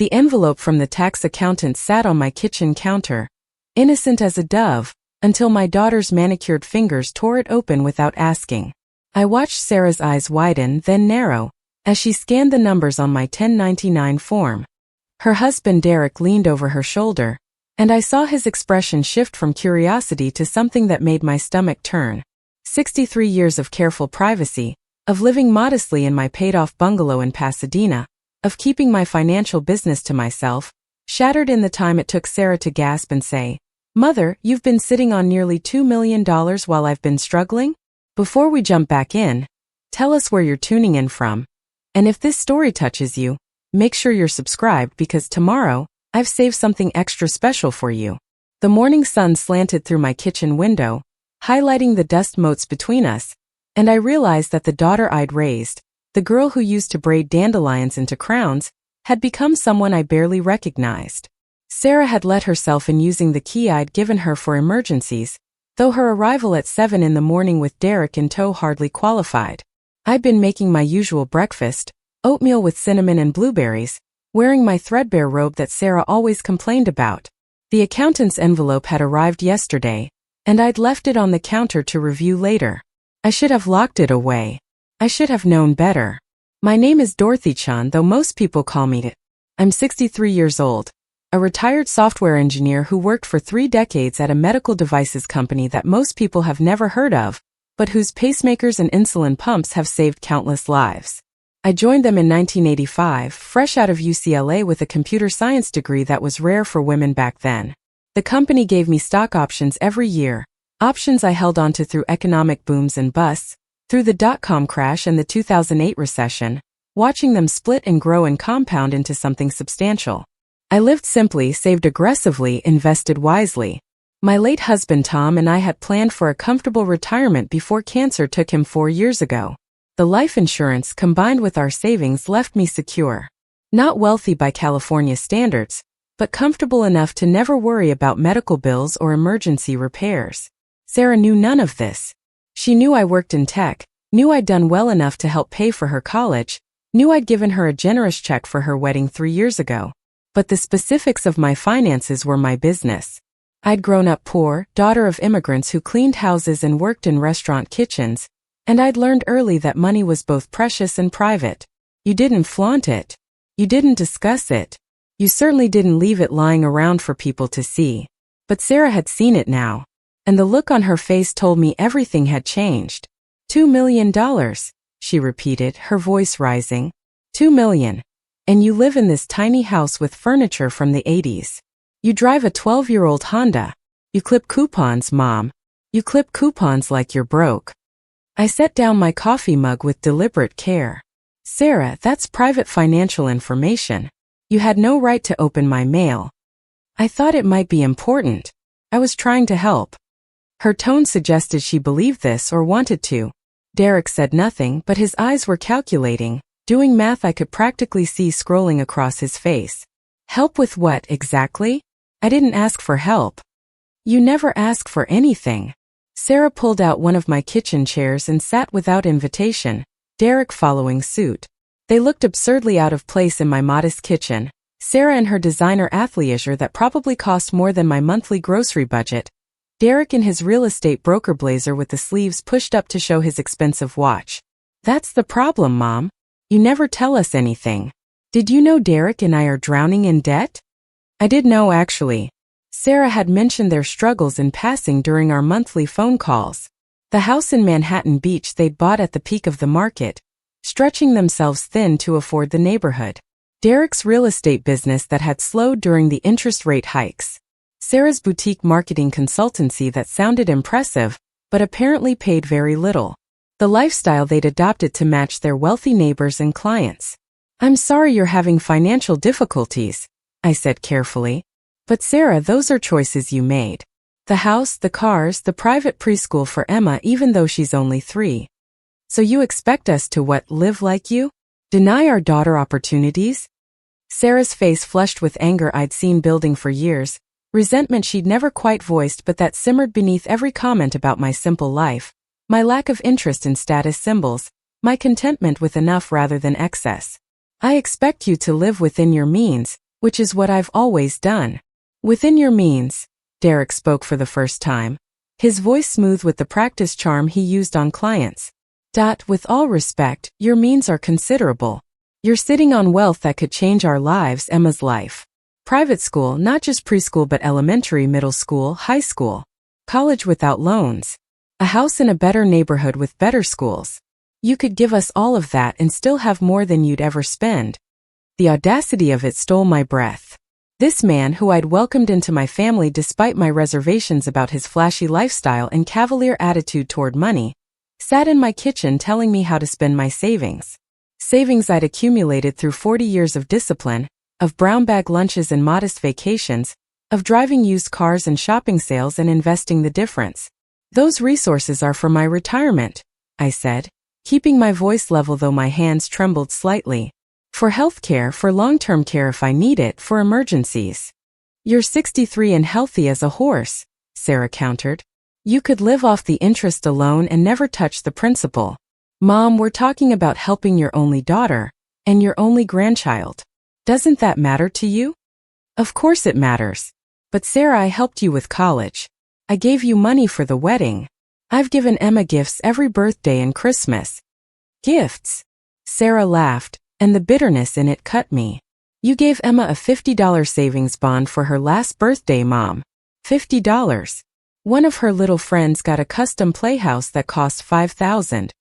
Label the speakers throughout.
Speaker 1: The envelope from the tax accountant sat on my kitchen counter, innocent as a dove, until my daughter's manicured fingers tore it open without asking. I watched Sarah's eyes widen, then narrow, as she scanned the numbers on my 1099 form. Her husband Derek leaned over her shoulder, and I saw his expression shift from curiosity to something that made my stomach turn. 63 years of careful privacy, of living modestly in my paid-off bungalow in Pasadena, of keeping my financial business to myself, shattered in the time it took Sarah to gasp and say, "Mother, you've been sitting on nearly $2 million while I've been struggling?" Before we jump back in, tell us where you're tuning in from. And if this story touches you, make sure you're subscribed because tomorrow, I've saved something extra special for you. The morning sun slanted through my kitchen window, highlighting the dust motes between us, and I realized that the daughter I'd raised, the girl who used to braid dandelions into crowns, had become someone I barely recognized. Sarah had let herself in using the key I'd given her for emergencies, though her arrival at 7 in the morning with Derek in tow hardly qualified. I'd been making my usual breakfast, oatmeal with cinnamon and blueberries, wearing my threadbare robe that Sarah always complained about. The accountant's envelope had arrived yesterday, and I'd left it on the counter to review later. I should have locked it away. I should have known better. My name is Dorothy Chen, though most people call me it. I'm 63 years old, a retired software engineer who worked for 3 decades at a medical devices company that most people have never heard of, but whose pacemakers and insulin pumps have saved countless lives. I joined them in 1985, fresh out of UCLA with a computer science degree that was rare for women back then. The company gave me stock options every year, options I held onto through economic booms and busts, through the dot-com crash and the 2008 recession, watching them split and grow and compound into something substantial. I lived simply, saved aggressively, invested wisely. My late husband Tom and I had planned for a comfortable retirement before cancer took him 4 years ago. The life insurance combined with our savings left me secure. Not wealthy by California standards, but comfortable enough to never worry about medical bills or emergency repairs. Sarah knew none of this. She knew I worked in tech, knew I'd done well enough to help pay for her college, knew I'd given her a generous check for her wedding 3 years ago. But the specifics of my finances were my business. I'd grown up poor, daughter of immigrants who cleaned houses and worked in restaurant kitchens, and I'd learned early that money was both precious and private. You didn't flaunt it. You didn't discuss it. You certainly didn't leave it lying around for people to see. But Sarah had seen it now, and the look on her face told me everything had changed. $2 million, she repeated, her voice rising. $2 million. And you live in this tiny house with furniture from the 80s. You drive a 12-year-old Honda. You clip coupons, Mom. You clip coupons like you're broke. I set down my coffee mug with deliberate care. Sarah, that's private financial information. You had no right to open my mail. I thought it might be important. I was trying to help. Her tone suggested she believed this or wanted to. Derek said nothing, but his eyes were calculating, doing math I could practically see scrolling across his face. Help with what, exactly? I didn't ask for help. You never ask for anything. Sarah pulled out one of my kitchen chairs and sat without invitation, Derek following suit. They looked absurdly out of place in my modest kitchen, Sarah in her designer athleisure that probably cost more than my monthly grocery budget, Derek in his real estate broker blazer with the sleeves pushed up to show his expensive watch. That's the problem, Mom. You never tell us anything. Did you know Derek and I are drowning in debt? I did know, actually. Sarah had mentioned their struggles in passing during our monthly phone calls. The house in Manhattan Beach they'd bought at the peak of the market, stretching themselves thin to afford the neighborhood. Derek's real estate business that had slowed during the interest rate hikes. Sarah's boutique marketing consultancy that sounded impressive, but apparently paid very little. The lifestyle they'd adopted to match their wealthy neighbors and clients. I'm sorry you're having financial difficulties, I said carefully. But Sarah, those are choices you made. The house, the cars, the private preschool for Emma even though she's only 3. So you expect us to what, live like you? Deny our daughter opportunities? Sarah's face flushed with anger I'd seen building for years, resentment she'd never quite voiced but that simmered beneath every comment about my simple life, my lack of interest in status symbols, my contentment with enough rather than excess. I expect you to live within your means, which is what I've always done. Within your means, Derek spoke for the first time, his voice smooth with the practice charm he used on clients. With all respect, your means are considerable. You're sitting on wealth that could change our lives, Emma's life. Private school, not just preschool but elementary, middle school, high school. College without loans. A house in a better neighborhood with better schools. You could give us all of that and still have more than you'd ever spend. The audacity of it stole my breath. This man, who I'd welcomed into my family despite my reservations about his flashy lifestyle and cavalier attitude toward money, sat in my kitchen telling me how to spend my savings. Savings I'd accumulated through 40 years of discipline, of brown bag lunches and modest vacations, of driving used cars and shopping sales and investing the difference. Those resources are for my retirement, I said, keeping my voice level though my hands trembled slightly. For healthcare, for long-term care if I need it, for emergencies. You're 63 and healthy as a horse, Sarah countered. You could live off the interest alone and never touch the principal. Mom, we're talking about helping your only daughter, and your only grandchild. Doesn't that matter to you? Of course it matters. But Sarah, I helped you with college. I gave you money for the wedding. I've given Emma gifts every birthday and Christmas. Gifts? Sarah laughed, and the bitterness in it cut me. You gave Emma a $50 savings bond for her last birthday, Mom. $50. One of her little friends got a custom playhouse that cost $5,000.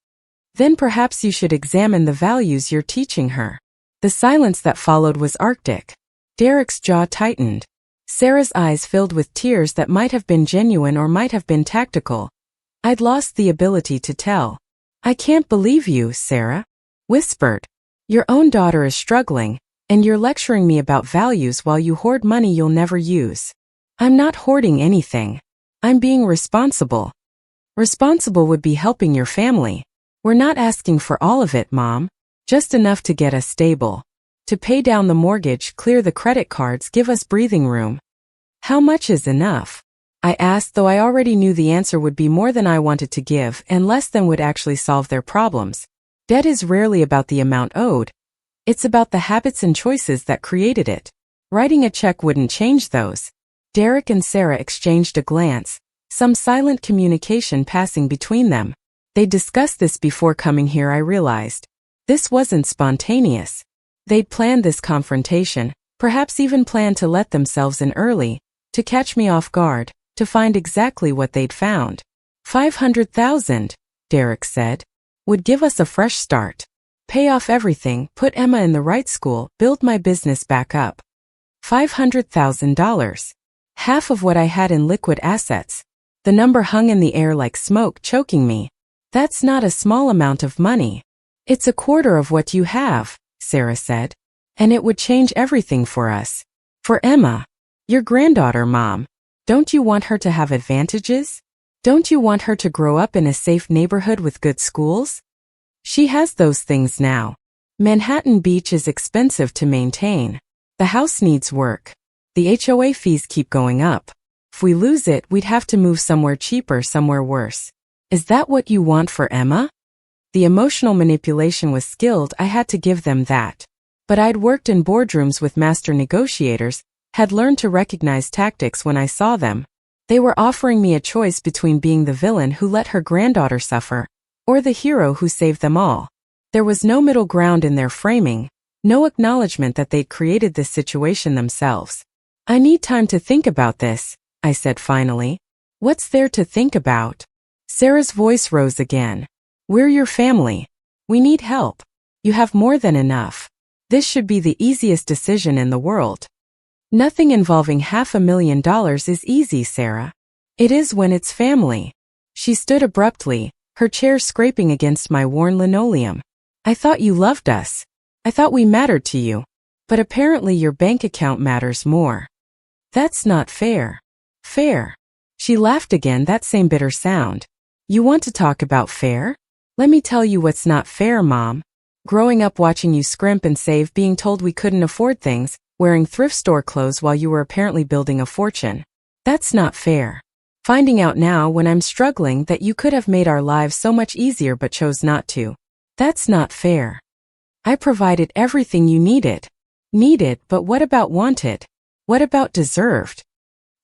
Speaker 1: Then perhaps you should examine the values you're teaching her. The silence that followed was arctic. Derek's jaw tightened. Sarah's eyes filled with tears that might have been genuine or might have been tactical. I'd lost the ability to tell. I can't believe you, Sarah. Whispered. Your own daughter is struggling, and you're lecturing me about values while you hoard money you'll never use. I'm not hoarding anything. I'm being responsible. Responsible would be helping your family. We're not asking for all of it, Mom. Just enough to get us stable. To pay down the mortgage, clear the credit cards, give us breathing room. How much is enough? I asked, though I already knew the answer would be more than I wanted to give and less than would actually solve their problems. Debt is rarely about the amount owed. It's about the habits and choices that created it. Writing a check wouldn't change those. Derek and Sarah exchanged a glance, some silent communication passing between them. They discussed this before coming here, I realized. This wasn't spontaneous. They'd planned this confrontation, perhaps even planned to let themselves in early, to catch me off guard, to find exactly what they'd found. $500,000, Derek said, would give us a fresh start. Pay off everything, put Emma in the right school, build my business back up. $500,000. Half of what I had in liquid assets. The number hung in the air like smoke, choking me. That's not a small amount of money. It's a quarter of what you have, Sarah said. And it would change everything for us. For Emma. Your granddaughter, Mom. Don't you want her to have advantages? Don't you want her to grow up in a safe neighborhood with good schools? She has those things now. Manhattan Beach is expensive to maintain. The house needs work. The HOA fees keep going up. If we lose it, we'd have to move somewhere cheaper, somewhere worse. Is that what you want for Emma? The emotional manipulation was skilled, I had to give them that. But I'd worked in boardrooms with master negotiators, had learned to recognize tactics when I saw them. They were offering me a choice between being the villain who let her granddaughter suffer, or the hero who saved them all. There was no middle ground in their framing, no acknowledgement that they'd created this situation themselves. I need time to think about this, I said finally. What's there to think about? Sarah's voice rose again. We're your family. We need help. You have more than enough. This should be the easiest decision in the world. Nothing involving $500,000 is easy, Sarah. It is when it's family. She stood abruptly, her chair scraping against my worn linoleum. I thought you loved us. I thought we mattered to you. But apparently your bank account matters more. That's not fair. Fair. She laughed again, that same bitter sound. You want to talk about fair? Let me tell you what's not fair, Mom. Growing up watching you scrimp and save, being told we couldn't afford things, wearing thrift store clothes while you were apparently building a fortune. That's not fair. Finding out now when I'm struggling that you could have made our lives so much easier but chose not to. That's not fair. I provided everything you needed. Needed, but what about wanted? What about deserved?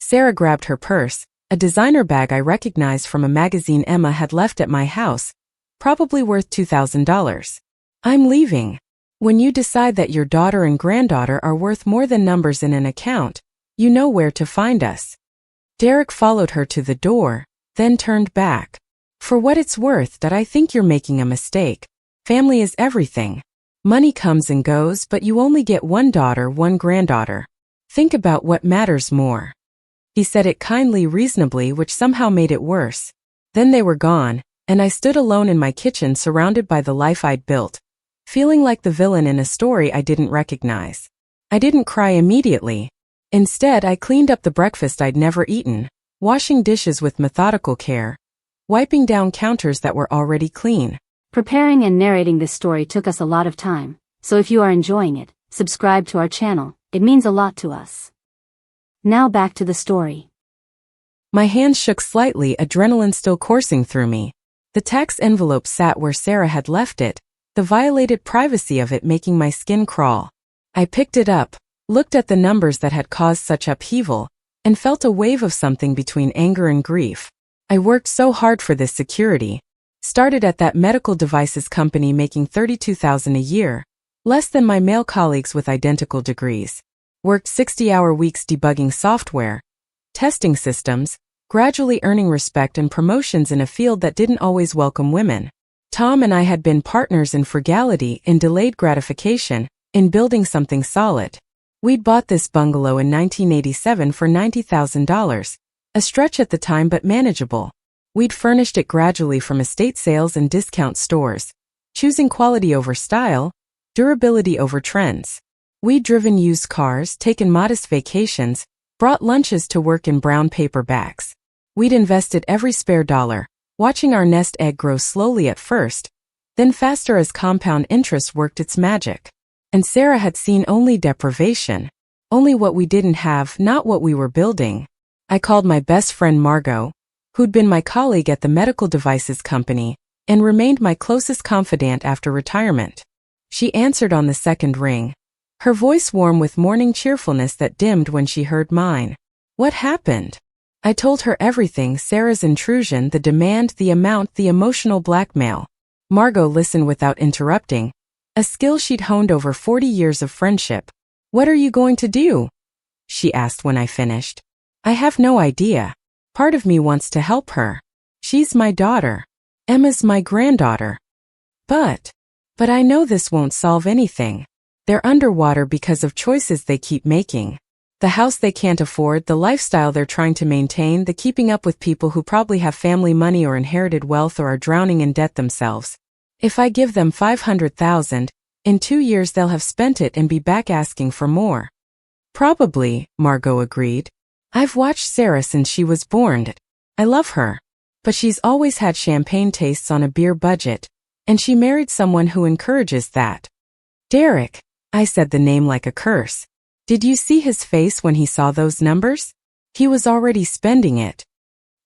Speaker 1: Sarah grabbed her purse, a designer bag I recognized from a magazine Emma had left at my house, probably worth $2,000. I'm leaving. When you decide that your daughter and granddaughter are worth more than numbers in an account, you know where to find us. Derek followed her to the door, then turned back. For what it's worth, that I think you're making a mistake. Family is everything. Money comes and goes, but you only get one daughter, one granddaughter. Think about what matters more. He said it kindly, reasonably, which somehow made it worse. Then they were gone, and I stood alone in my kitchen surrounded by the life I'd built, feeling like the villain in a story I didn't recognize. I didn't cry immediately. Instead, I cleaned up the breakfast I'd never eaten, washing dishes with methodical care, wiping down counters that were already clean.
Speaker 2: Preparing and narrating this story took us a lot of time, so if you are enjoying it, subscribe to our channel, it means a lot to us. Now back to the story.
Speaker 1: My hands shook slightly, adrenaline still coursing through me. The tax envelope sat where Sarah had left it, the violated privacy of it making my skin crawl. I picked it up, looked at the numbers that had caused such upheaval, and felt a wave of something between anger and grief. I worked so hard for this security. Started at that medical devices company making $32,000 a year, less than my male colleagues with identical degrees. Worked 60-hour weeks debugging software, testing systems, gradually earning respect and promotions in a field that didn't always welcome women. Tom and I had been partners in frugality, in delayed gratification, in building something solid. We'd bought this bungalow in 1987 for $90,000, a stretch at the time but manageable. We'd furnished it gradually from estate sales and discount stores, choosing quality over style, durability over trends. We'd driven used cars, taken modest vacations, brought lunches to work in brown paper bags. We'd invested every spare dollar, watching our nest egg grow slowly at first, then faster as compound interest worked its magic. And Sarah had seen only deprivation, only what we didn't have, not what we were building. I called my best friend Margot, who'd been my colleague at the medical devices company, and remained my closest confidant after retirement. She answered on the second ring, her voice warm with morning cheerfulness that dimmed when she heard mine. What happened? I told her everything: Sarah's intrusion, the demand, the amount, the emotional blackmail. Margot listened without interrupting, a skill she'd honed over 40 years of friendship. What are you going to do? She asked when I finished. I have no idea. Part of me wants to help her. She's my daughter. Emma's my granddaughter. But I know this won't solve anything. They're underwater because of choices they keep making. The house they can't afford, the lifestyle they're trying to maintain, the keeping up with people who probably have family money or inherited wealth or are drowning in debt themselves. If I give them $500,000, in 2 years they'll have spent it and be back asking for more. Probably, Margot agreed. I've watched Sarah since she was born. I love her. But she's always had champagne tastes on a beer budget, and she married someone who encourages that. Derek, I said the name like a curse. Did you see his face when he saw those numbers? He was already spending it.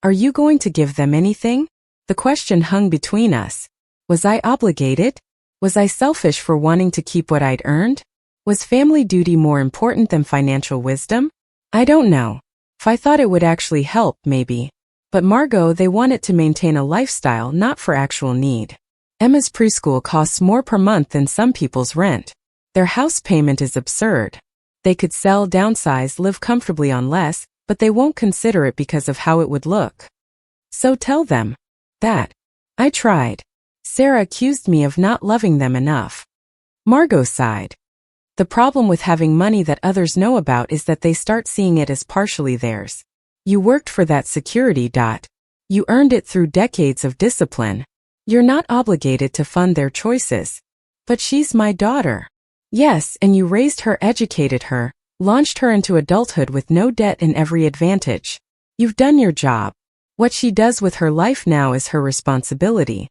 Speaker 1: Are you going to give them anything? The question hung between us. Was I obligated? Was I selfish for wanting to keep what I'd earned? Was family duty more important than financial wisdom? I don't know. If I thought it would actually help, maybe. But Margot, they wanted to maintain a lifestyle, not for actual need. Emma's preschool costs more per month than some people's rent. Their house payment is absurd. They could sell, downsize, live comfortably on less, but they won't consider it because of how it would look. So tell them that. I tried. Sarah accused me of not loving them enough. Margot sighed. The problem with having money that others know about is that they start seeing it as partially theirs. You worked for that security. You earned it through decades of discipline. You're not obligated to fund their choices. But she's my daughter. Yes, and you raised her, educated her, launched her into adulthood with no debt and every advantage. You've done your job. What she does with her life now is her responsibility.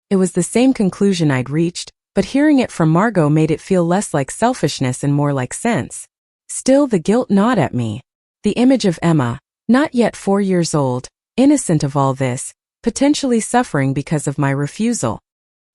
Speaker 1: It was the same conclusion I'd reached, but hearing it from Margot made it feel less like selfishness and more like sense. Still, the guilt gnawed at me. The image of Emma, not yet 4 years old, innocent of all this, potentially suffering because of my refusal.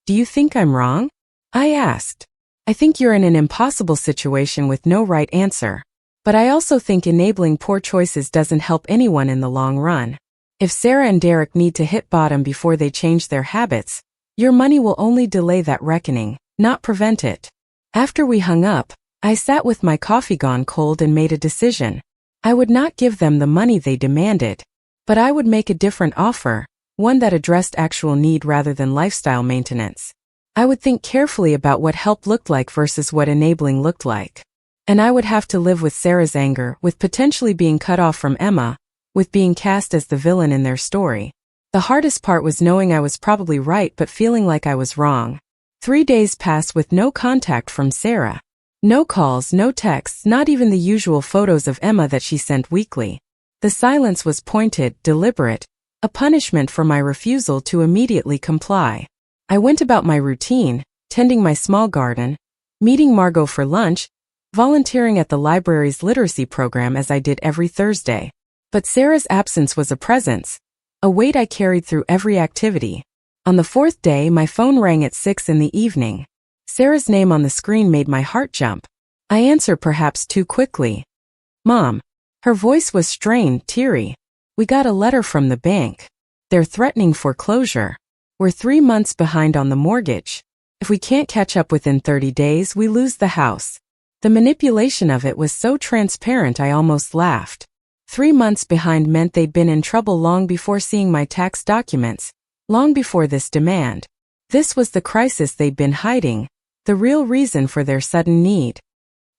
Speaker 1: Do you think I'm wrong? I asked. I think you're in an impossible situation with no right answer. But I also think enabling poor choices doesn't help anyone in the long run. If Sarah and Derek need to hit bottom before they change their habits, your money will only delay that reckoning, not prevent it. After we hung up, I sat with my coffee gone cold and made a decision. I would not give them the money they demanded. But I would make a different offer, one that addressed actual need rather than lifestyle maintenance. I would think carefully about what help looked like versus what enabling looked like. And I would have to live with Sarah's anger, with potentially being cut off from Emma, with being cast as the villain in their story. The hardest part was knowing I was probably right but feeling like I was wrong. 3 days passed with no contact from Sarah. No calls, no texts, not even the usual photos of Emma that she sent weekly. The silence was pointed, deliberate, a punishment for my refusal to immediately comply. I went about my routine, tending my small garden, meeting Margot for lunch, volunteering at the library's literacy program as I did every Thursday. But Sarah's absence was a presence, a weight I carried through every activity. On the 4th day, my phone rang at 6 in the evening. Sarah's name on the screen made my heart jump. I answered perhaps too quickly. Mom. Her voice was strained, teary. We got a letter from the bank. They're threatening foreclosure. We're 3 months behind on the mortgage. If we can't catch up within 30 days, we lose the house. The manipulation of it was so transparent I almost laughed. 3 months behind meant they'd been in trouble long before seeing my tax documents, long before this demand. This was the crisis they'd been hiding, the real reason for their sudden need.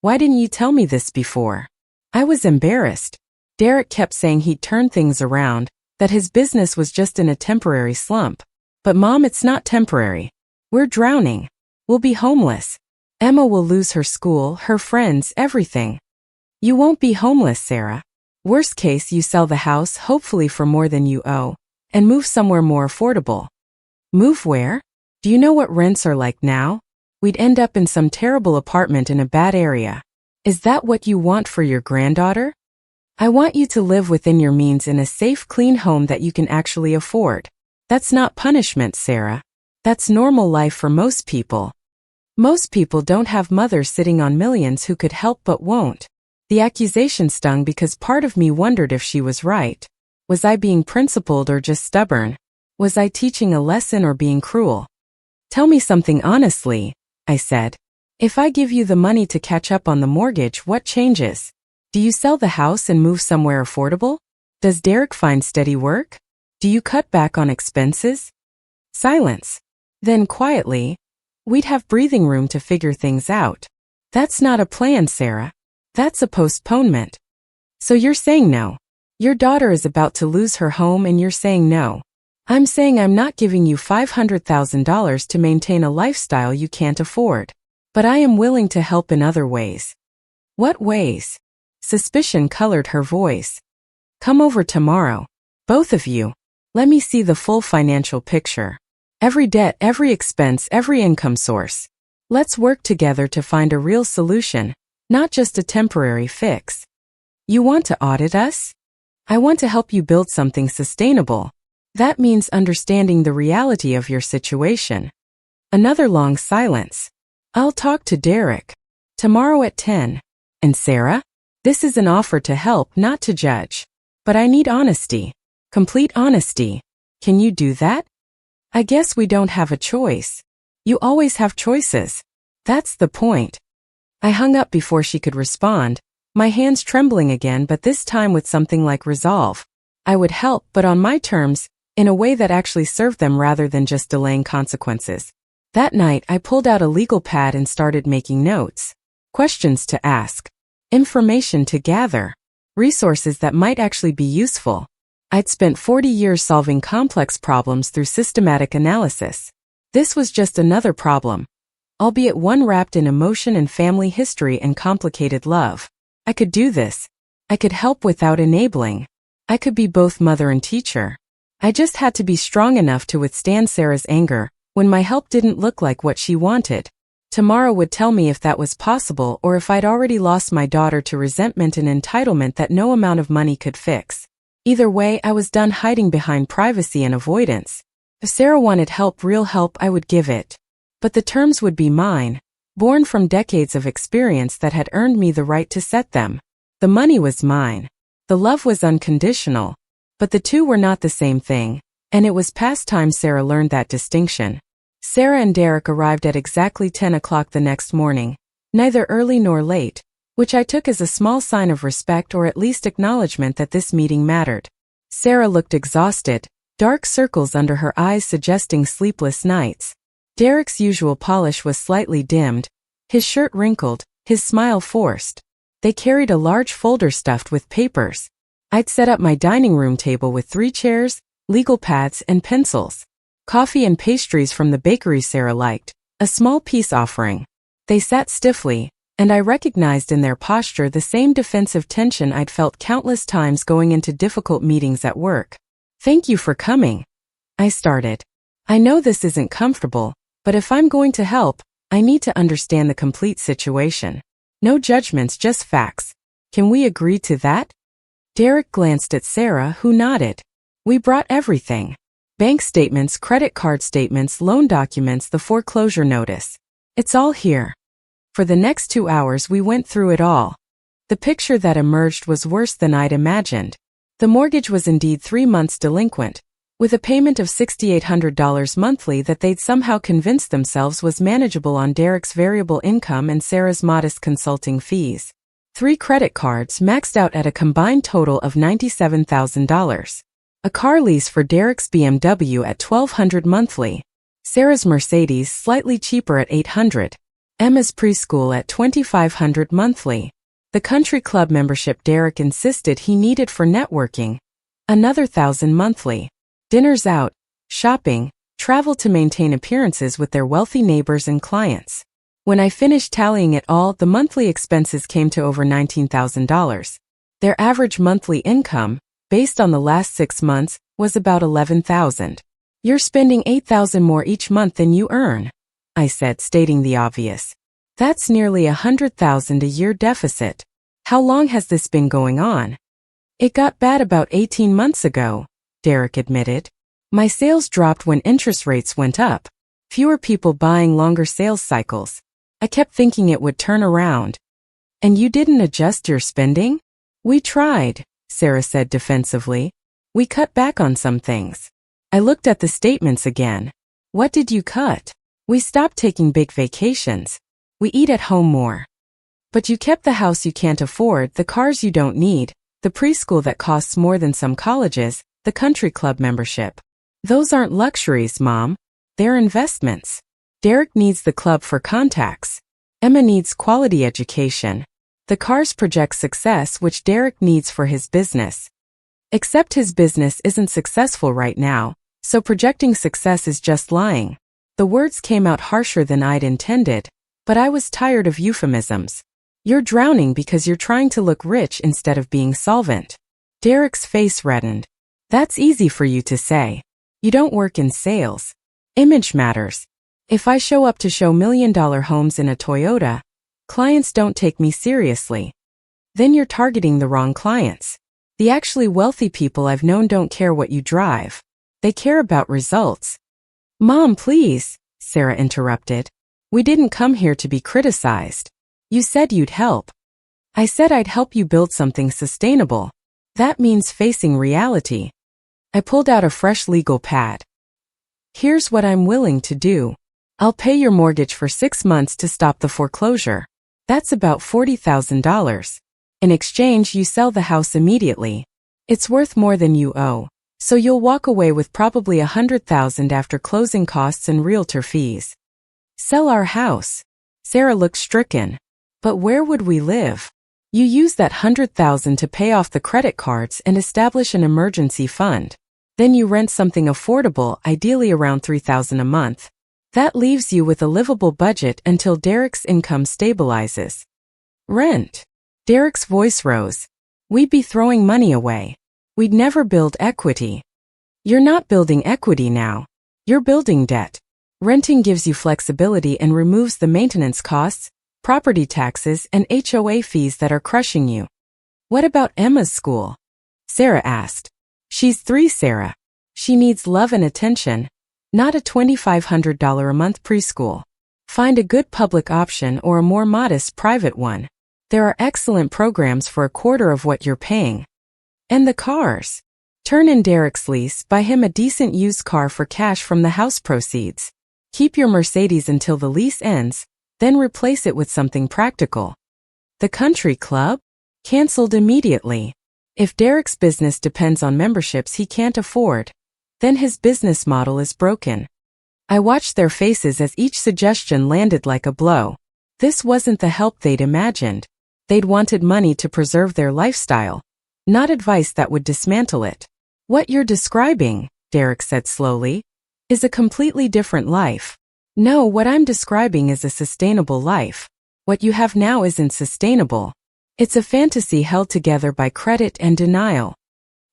Speaker 1: Why didn't you tell me this before? I was embarrassed. Derek kept saying he'd turn things around, that his business was just in a temporary slump. But Mom, it's not temporary. We're drowning. We'll be homeless. Emma will lose her school, her friends, everything. You won't be homeless, Sarah. Worst case, you sell the house, hopefully for more than you owe, and move somewhere more affordable. Move where? Do you know what rents are like now? We'd end up in some terrible apartment in a bad area. Is that what you want for your granddaughter? I want you to live within your means in a safe, clean home that you can actually afford. That's not punishment, Sarah. That's normal life for most people. Most people don't have mothers sitting on millions who could help but won't. The accusation stung because part of me wondered if she was right. Was I being principled or just stubborn? Was I teaching a lesson or being cruel? Tell me something honestly, I said. If I give you the money to catch up on the mortgage, what changes? Do you sell the house and move somewhere affordable? Does Derek find steady work? Do you cut back on expenses? Silence. Then quietly, we'd have breathing room to figure things out. That's not a plan, Sarah. That's a postponement. So you're saying no. Your daughter is about to lose her home and you're saying no. I'm saying I'm not giving you $500,000 to maintain a lifestyle you can't afford. But I am willing to help in other ways. What ways? Suspicion colored her voice. Come over tomorrow. Both of you. Let me see the full financial picture. Every debt, every expense, every income source. Let's work together to find a real solution, not just a temporary fix. You want to audit us? I want to help you build something sustainable. That means understanding the reality of your situation. Another long silence. I'll talk to Derek. Tomorrow at 10. And Sarah? This is an offer to help, not to judge. But I need honesty. Complete honesty. Can you do that? I guess we don't have a choice. You always have choices. That's the point. I hung up before she could respond, my hands trembling again, but this time with something like resolve. I would help, but on my terms, in a way that actually served them rather than just delaying consequences. That night, I pulled out a legal pad and started making notes. Questions to ask. Information to gather. Resources that might actually be useful. I'd spent 40 years solving complex problems through systematic analysis. This was just another problem, albeit one wrapped in emotion and family history and complicated love. I could do this. I could help without enabling. I could be both mother and teacher. I just had to be strong enough to withstand Sarah's anger when my help didn't look like what she wanted. Tomorrow would tell me if that was possible or if I'd already lost my daughter to resentment and entitlement that no amount of money could fix. Either way, I was done hiding behind privacy and avoidance. If Sarah wanted help, real help, I would give it. But the terms would be mine. born from decades of experience that had earned me the right to set them. The money was mine. The love was unconditional. But the two were not the same thing, and it was past time Sarah learned that distinction. Sarah and Derek arrived at exactly 10 o'clock the next morning, neither early nor late, which I took as a small sign of respect or at least acknowledgement that this meeting mattered. Sarah looked exhausted, dark circles under her eyes suggesting sleepless nights. Derek's usual polish was slightly dimmed, his shirt wrinkled, his smile forced. They carried a large folder stuffed with papers. I'd set up my dining room table with 3 chairs, legal pads, and pencils. Coffee and pastries from the bakery Sarah liked, a small peace offering. They sat stiffly, and I recognized in their posture the same defensive tension I'd felt countless times going into difficult meetings at work. "Thank you for coming," I started. "I know this isn't comfortable, but if I'm going to help, I need to understand the complete situation. No judgments, just facts. Can we agree to that?" Derek glanced at Sarah, who nodded. "We brought everything. Bank statements, credit card statements, loan documents, the foreclosure notice. It's all here." For the next 2 hours we went through it all. The picture that emerged was worse than I'd imagined. The mortgage was indeed 3 months delinquent, with a payment of $6,800 monthly that they'd somehow convinced themselves was manageable on Derek's variable income and Sarah's modest consulting fees. 3 credit cards maxed out at a combined total of $97,000. A car lease for Derek's BMW at $1,200 monthly. Sarah's Mercedes slightly cheaper at $800. Emma's preschool at $2,500 monthly. The country club membership Derek insisted he needed for networking. Another $1,000 monthly. Dinners out, shopping, travel to maintain appearances with their wealthy neighbors and clients. When I finished tallying it all, the monthly expenses came to over $19,000. Their average monthly income, based on the last 6 months, was about $11,000. "You're spending $8,000 more each month than you earn," I said, stating the obvious. "That's nearly $100,000 a year deficit. How long has this been going on?" "It got bad about 18 months ago," Derek admitted. "My sales dropped when interest rates went up. Fewer people buying, longer sales cycles. I kept thinking it would turn around." "And you didn't adjust your spending?" "We tried," Sarah said defensively. "We cut back on some things." I looked at the statements again. "What did you cut?" "We stopped taking big vacations. We eat at home more." "But you kept the house you can't afford, the cars you don't need, the preschool that costs more than some colleges, the country club membership." "Those aren't luxuries, Mom. They're investments. Derek needs the club for contacts. Emma needs quality education. The cars project success, which Derek needs for his business. Except his business isn't successful right now, so projecting success is just lying." The words came out harsher than I'd intended, but I was tired of euphemisms. "You're drowning because you're trying to look rich instead of being solvent." Derek's face reddened. "That's easy for you to say. You don't work in sales. Image matters. If I show up to show $1,000,000 homes in a Toyota, clients don't take me seriously. Then you're targeting the wrong clients. The actually wealthy people I've known don't care what you drive. They care about results." "Mom, please," Sarah interrupted. "We didn't come here to be criticized. You said you'd help." "I said I'd help you build something sustainable. That means facing reality." I pulled out a fresh legal pad. "Here's what I'm willing to do. I'll pay your mortgage for 6 months to stop the foreclosure. That's about $40,000. In exchange, you sell the house immediately. It's worth more than you owe, so you'll walk away with probably $100,000 after closing costs and realtor fees." "Sell our house?" Sarah looked stricken. "But where would we live?" "You use that $100,000 to pay off the credit cards and establish an emergency fund. Then you rent something affordable, ideally around $3,000 a month. That leaves you with a livable budget until Derek's income stabilizes." "Rent?" Derek's voice rose. "We'd be throwing money away. We'd never build equity." "You're not building equity now. You're building debt. Renting gives you flexibility and removes the maintenance costs, property taxes, and HOA fees that are crushing you." "What about Emma's school?" Sarah asked. "She's 3, Sarah. She needs love and attention, not a $2,500 a month preschool." Find a good public option or a more modest private one. There are excellent programs for a quarter of what you're paying. And the cars. Turn in Derek's lease, buy him a decent used car for cash from the house proceeds. Keep your Mercedes until the lease ends, then replace it with something practical. The country club? Cancelled immediately. If Derek's business depends on memberships he can't afford, then his business model is broken. I watched their faces as each suggestion landed like a blow. This wasn't the help they'd imagined. They'd wanted money to preserve their lifestyle, not advice that would dismantle it. What you're describing, Derek said slowly, is a completely different life. No, what I'm describing is a sustainable life. What you have now isn't sustainable. It's a fantasy held together by credit and denial.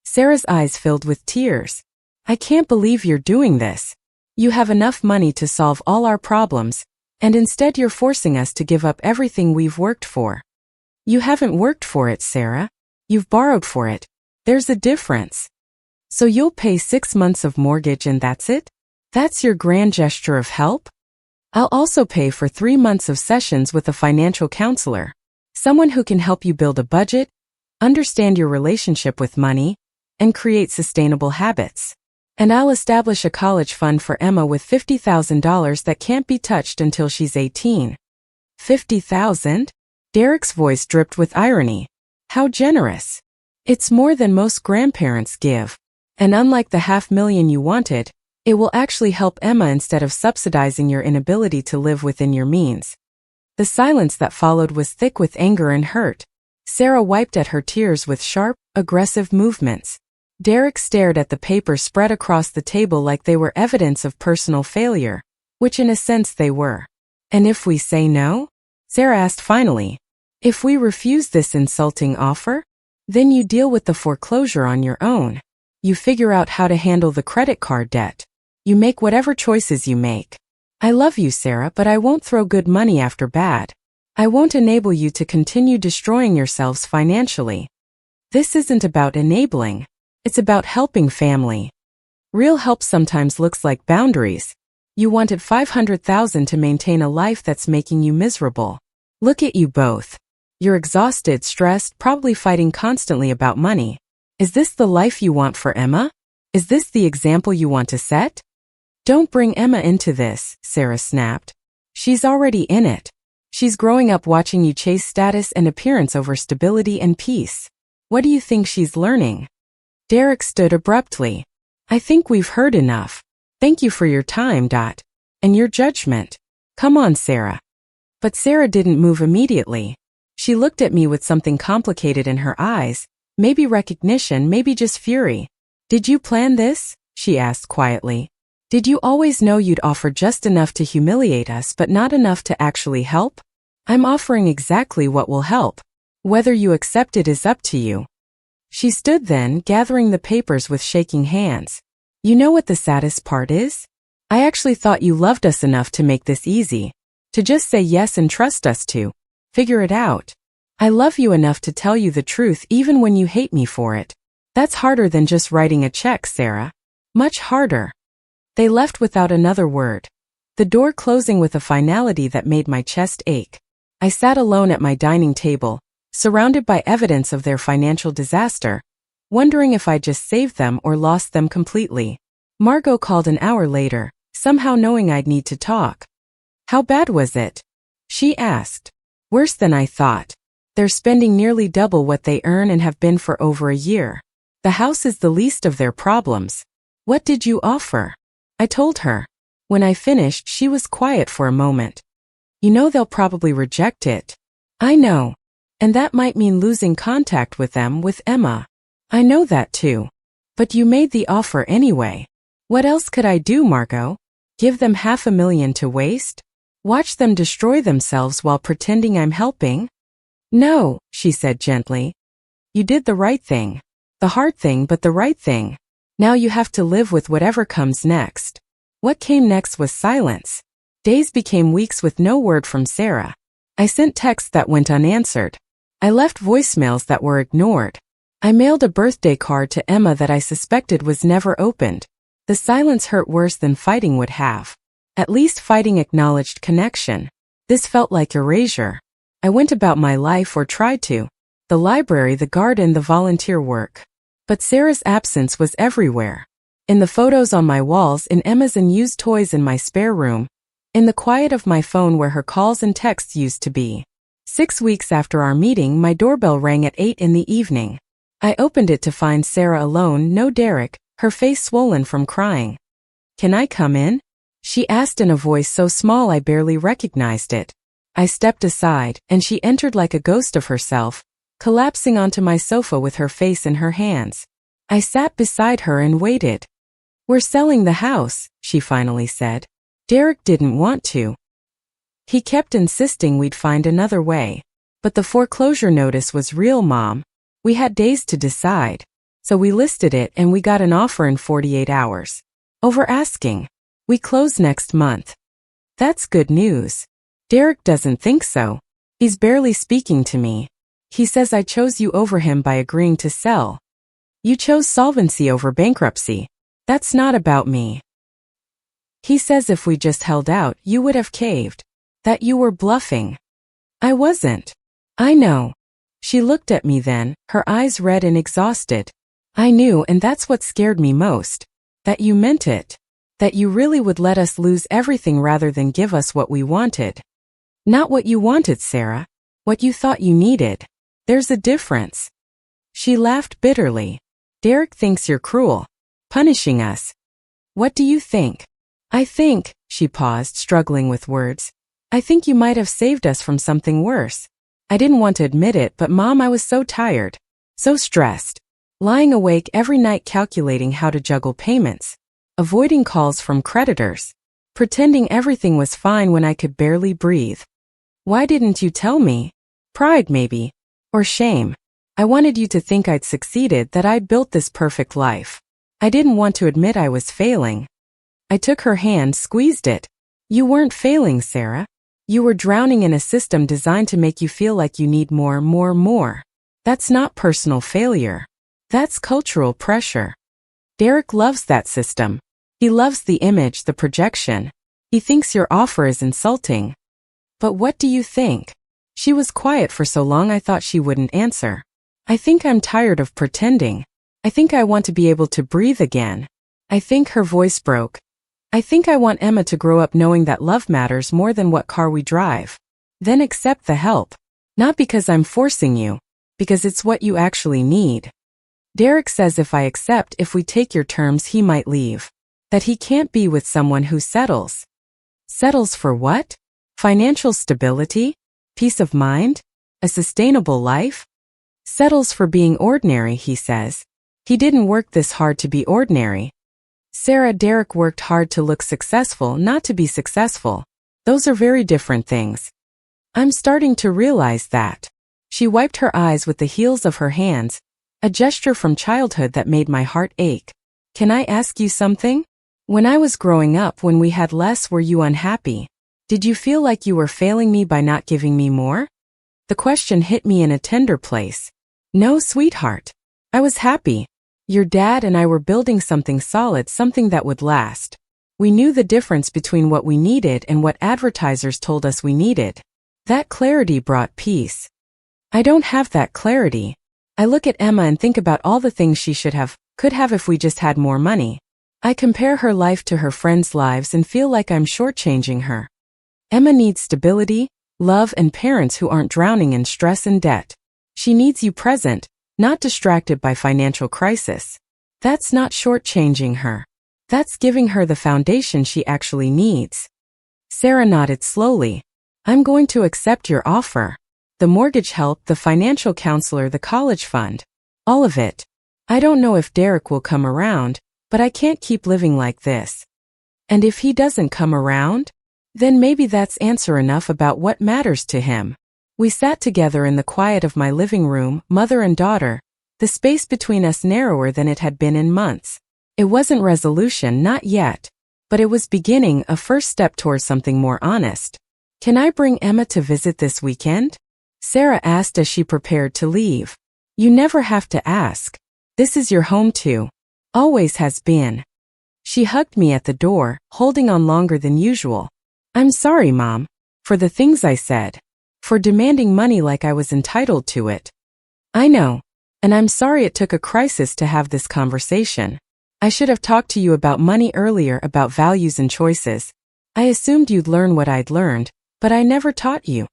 Speaker 1: Sarah's eyes filled with tears. I can't believe you're doing this. You have enough money to solve all our problems, and instead you're forcing us to give up everything we've worked for. You haven't worked for it, Sarah. You've borrowed for it. There's a difference. So you'll pay 6 months of mortgage and that's it? That's your grand gesture of help? I'll also pay for 3 months of sessions with a financial counselor. Someone who can help you build a budget, understand your relationship with money, and create sustainable habits. And I'll establish a college fund for Emma with $50,000 that can't be touched until she's 18. 50,000? Derek's voice dripped with irony. How generous. It's more than most grandparents give. And unlike the $500,000 you wanted, it will actually help Emma instead of subsidizing your inability to live within your means. The silence that followed was thick with anger and hurt. Sarah wiped at her tears with sharp, aggressive movements. Derek stared at the papers spread across the table like they were evidence of personal failure, which in a sense they were. And if we say no? Sarah asked finally. If we refuse this insulting offer? Then you deal with the foreclosure on your own. You figure out how to handle the credit card debt. You make whatever choices you make. I love you, Sarah, but I won't throw good money after bad. I won't enable you to continue destroying yourselves financially. This isn't about enabling. It's about helping family. Real help sometimes looks like boundaries. You wanted $500,000 to maintain a life that's making you miserable. Look at you both. You're exhausted, stressed, probably fighting constantly about money. Is this the life you want for Emma? Is this the example you want to set? Don't bring Emma into this, Sarah snapped. She's already in it. She's growing up watching you chase status and appearance over stability and peace. What do you think she's learning? Derek stood abruptly. I think we've heard enough. Thank you for your time, and your judgment. Come on, Sarah. But Sarah didn't move immediately. She looked at me with something complicated in her eyes, maybe recognition, maybe just fury. Did you plan this? She asked quietly. Did you always know you'd offer just enough to humiliate us but not enough to actually help? I'm offering exactly what will help. Whether you accept it is up to you. She stood then, gathering the papers with shaking hands. You know what the saddest part is? I actually thought you loved us enough to make this easy. To just say yes and trust us to figure it out. I love you enough to tell you the truth even when you hate me for it. That's harder than just writing a check, Sarah. Much harder. They left without another word, the door closing with a finality that made my chest ache. I sat alone at my dining table, surrounded by evidence of their financial disaster, wondering if I just saved them or lost them completely. Margot called an hour later, somehow knowing I'd need to talk. How bad was it? She asked. Worse than I thought. They're spending nearly double what they earn and have been for over a year. The house is the least of their problems. What did you offer? I told her. When I finished, she was quiet for a moment. You know they'll probably reject it. I know. And that might mean losing contact with them, with Emma. I know that too. But you made the offer anyway. What else could I do, Margot? Give them $500,000 to waste? Watch them destroy themselves while pretending I'm helping? No, she said gently. You did the right thing. The hard thing, but the right thing. Now you have to live with whatever comes next. What came next was silence. Days became weeks with no word from Sarah. I sent texts that went unanswered. I left voicemails that were ignored. I mailed a birthday card to Emma that I suspected was never opened. The silence hurt worse than fighting would have. At least fighting acknowledged connection. This felt like erasure. I went about my life, or tried to. The library, the garden, the volunteer work. But Sarah's absence was everywhere. In the photos on my walls, in Emma's unused toys in my spare room, in the quiet of my phone where her calls and texts used to be. 6 weeks after our meeting, my doorbell rang at 8 in the evening. I opened it to find Sarah alone, no Derek, her face swollen from crying. "Can I come in?" she asked in a voice so small I barely recognized it. I stepped aside, and she entered like a ghost of herself, collapsing onto my sofa with her face in her hands. I sat beside her and waited. "We're selling the house," she finally said. Derek didn't want to. He kept insisting we'd find another way. But the foreclosure notice was real, Mom. We had days to decide. So we listed it and we got an offer in 48 hours. Over asking. We close next month. That's good news. Derek doesn't think so. He's barely speaking to me. He says I chose you over him by agreeing to sell. You chose solvency over bankruptcy. That's not about me. He says if we just held out, you would have caved. That you were bluffing. I wasn't. I know. She looked at me then, her eyes red and exhausted. I knew, and that's what scared me most. That you meant it. That you really would let us lose everything rather than give us what we wanted. Not what you wanted, Sarah. What you thought you needed. There's a difference. She laughed bitterly. Derek thinks you're cruel. Punishing us. What do you think? I think, she paused, struggling with words. I think you might have saved us from something worse. I didn't want to admit it, but Mom, I was so tired. So stressed. Lying awake every night calculating how to juggle payments. Avoiding calls from creditors. Pretending everything was fine when I could barely breathe. Why didn't you tell me? Pride, maybe. Or shame. I wanted you to think I'd succeeded, that I'd built this perfect life. I didn't want to admit I was failing. I took her hand, squeezed it. You weren't failing, Sarah. You were drowning in a system designed to make you feel like you need more, more, more. That's not personal failure. That's cultural pressure. Derek loves that system. He loves the image, the projection. He thinks your offer is insulting. But what do you think? She was quiet for so long I thought she wouldn't answer. I think I'm tired of pretending. I think I want to be able to breathe again. I think her voice broke. I think I want Emma to grow up knowing that love matters more than what car we drive. Then accept the help. Not because I'm forcing you. Because it's what you actually need. Derek says if I accept, if we take your terms, he might leave. That he can't be with someone who settles. Settles for what? Financial stability? Peace of mind? A sustainable life? Settles for being ordinary, he says. He didn't work this hard to be ordinary. Sarah, Derek worked hard to look successful, not to be successful. Those are very different things. I'm starting to realize that. She wiped her eyes with the heels of her hands, a gesture from childhood that made my heart ache. Can I ask you something? When I was growing up, when we had less, were you unhappy? Did you feel like you were failing me by not giving me more? The question hit me in a tender place. No, sweetheart. I was happy. Your dad and I were building something solid, something that would last. We knew the difference between what we needed and what advertisers told us we needed. That clarity brought peace. I don't have that clarity. I look at Emma and think about all the things she could have if we just had more money. I compare her life to her friends' lives and feel like I'm shortchanging her. Emma needs stability, love, and parents who aren't drowning in stress and debt. She needs you present, not distracted by financial crisis. That's not shortchanging her. That's giving her the foundation she actually needs. Sarah nodded slowly. I'm going to accept your offer. The mortgage help, the financial counselor, the college fund. All of it. I don't know if Derek will come around, but I can't keep living like this. And if he doesn't come around? Then maybe that's answer enough about what matters to him. We sat together in the quiet of my living room, mother and daughter, the space between us narrower than it had been in months. It wasn't resolution, not yet. But it was beginning, a first step towards something more honest. Can I bring Emma to visit this weekend? Sarah asked as she prepared to leave. You never have to ask. This is your home too. Always has been. She hugged me at the door, holding on longer than usual. I'm sorry, Mom, for the things I said. For demanding money like I was entitled to it. I know. And I'm sorry it took a crisis to have this conversation. I should have talked to you about money earlier, about values and choices. I assumed you'd learn what I'd learned, but I never taught you.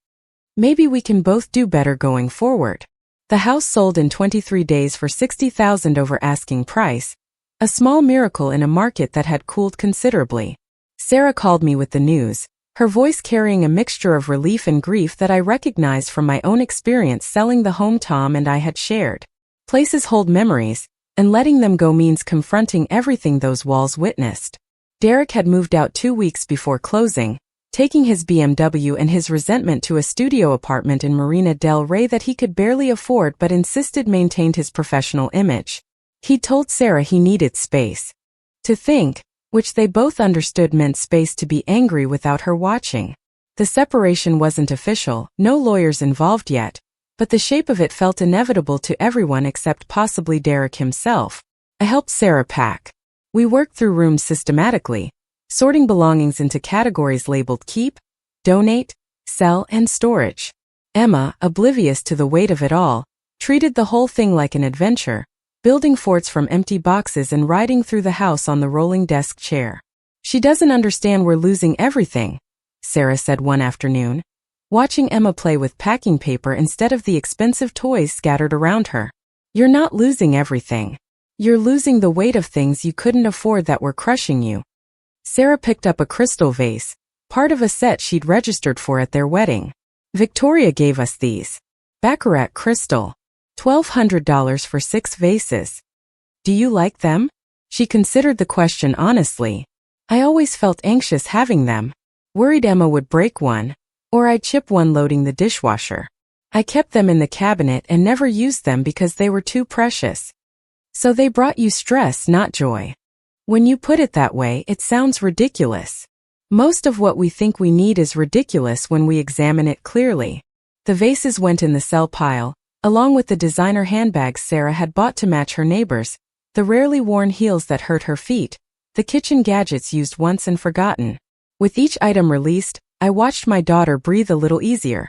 Speaker 1: Maybe we can both do better going forward. The house sold in 23 days for $60,000 over asking price, a small miracle in a market that had cooled considerably. Sarah called me with the news, her voice carrying a mixture of relief and grief that I recognized from my own experience selling the home Tom and I had shared. Places hold memories, and letting them go means confronting everything those walls witnessed. Derek had moved out 2 weeks before closing, taking his BMW and his resentment to a studio apartment in Marina del Rey that he could barely afford but insisted maintained his professional image. He told Sarah he needed space to think, which they both understood meant space to be angry without her watching. The separation wasn't official, no lawyers involved yet, but the shape of it felt inevitable to everyone except possibly Derek himself. I helped Sarah pack. We worked through rooms systematically, sorting belongings into categories labeled keep, donate, sell, and storage. Emma, oblivious to the weight of it all, treated the whole thing like an adventure, building forts from empty boxes and riding through the house on the rolling desk chair. She doesn't understand we're losing everything, Sarah said one afternoon, watching Emma play with packing paper instead of the expensive toys scattered around her. You're not losing everything. You're losing the weight of things you couldn't afford that were crushing you. Sarah picked up a crystal vase, part of a set she'd registered for at their wedding. Victoria gave us these. Baccarat crystal. $1,200 for 6 vases. Do you like them? She considered the question honestly. I always felt anxious having them. Worried Emma would break one, or I'd chip one loading the dishwasher. I kept them in the cabinet and never used them because they were too precious. So they brought you stress, not joy. When you put it that way, it sounds ridiculous. Most of what we think we need is ridiculous when we examine it clearly. The vases went in the sell pile, along with the designer handbags Sarah had bought to match her neighbors, the rarely worn heels that hurt her feet, the kitchen gadgets used once and forgotten. With each item released, I watched my daughter breathe a little easier.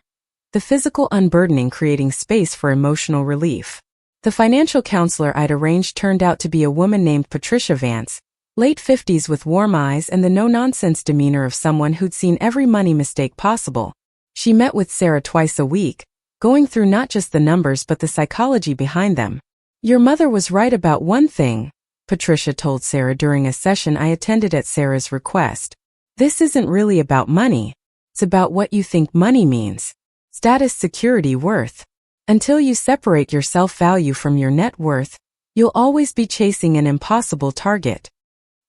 Speaker 1: The physical unburdening creating space for emotional relief. The financial counselor I'd arranged turned out to be a woman named Patricia Vance, late 50s with warm eyes and the no-nonsense demeanor of someone who'd seen every money mistake possible. She met with Sarah twice a week, going through not just the numbers but the psychology behind them. Your mother was right about one thing, Patricia told Sarah during a session I attended at Sarah's request. This isn't really about money. It's about what you think money means. Status, security, worth. Until you separate your self-value from your net worth, you'll always be chasing an impossible target.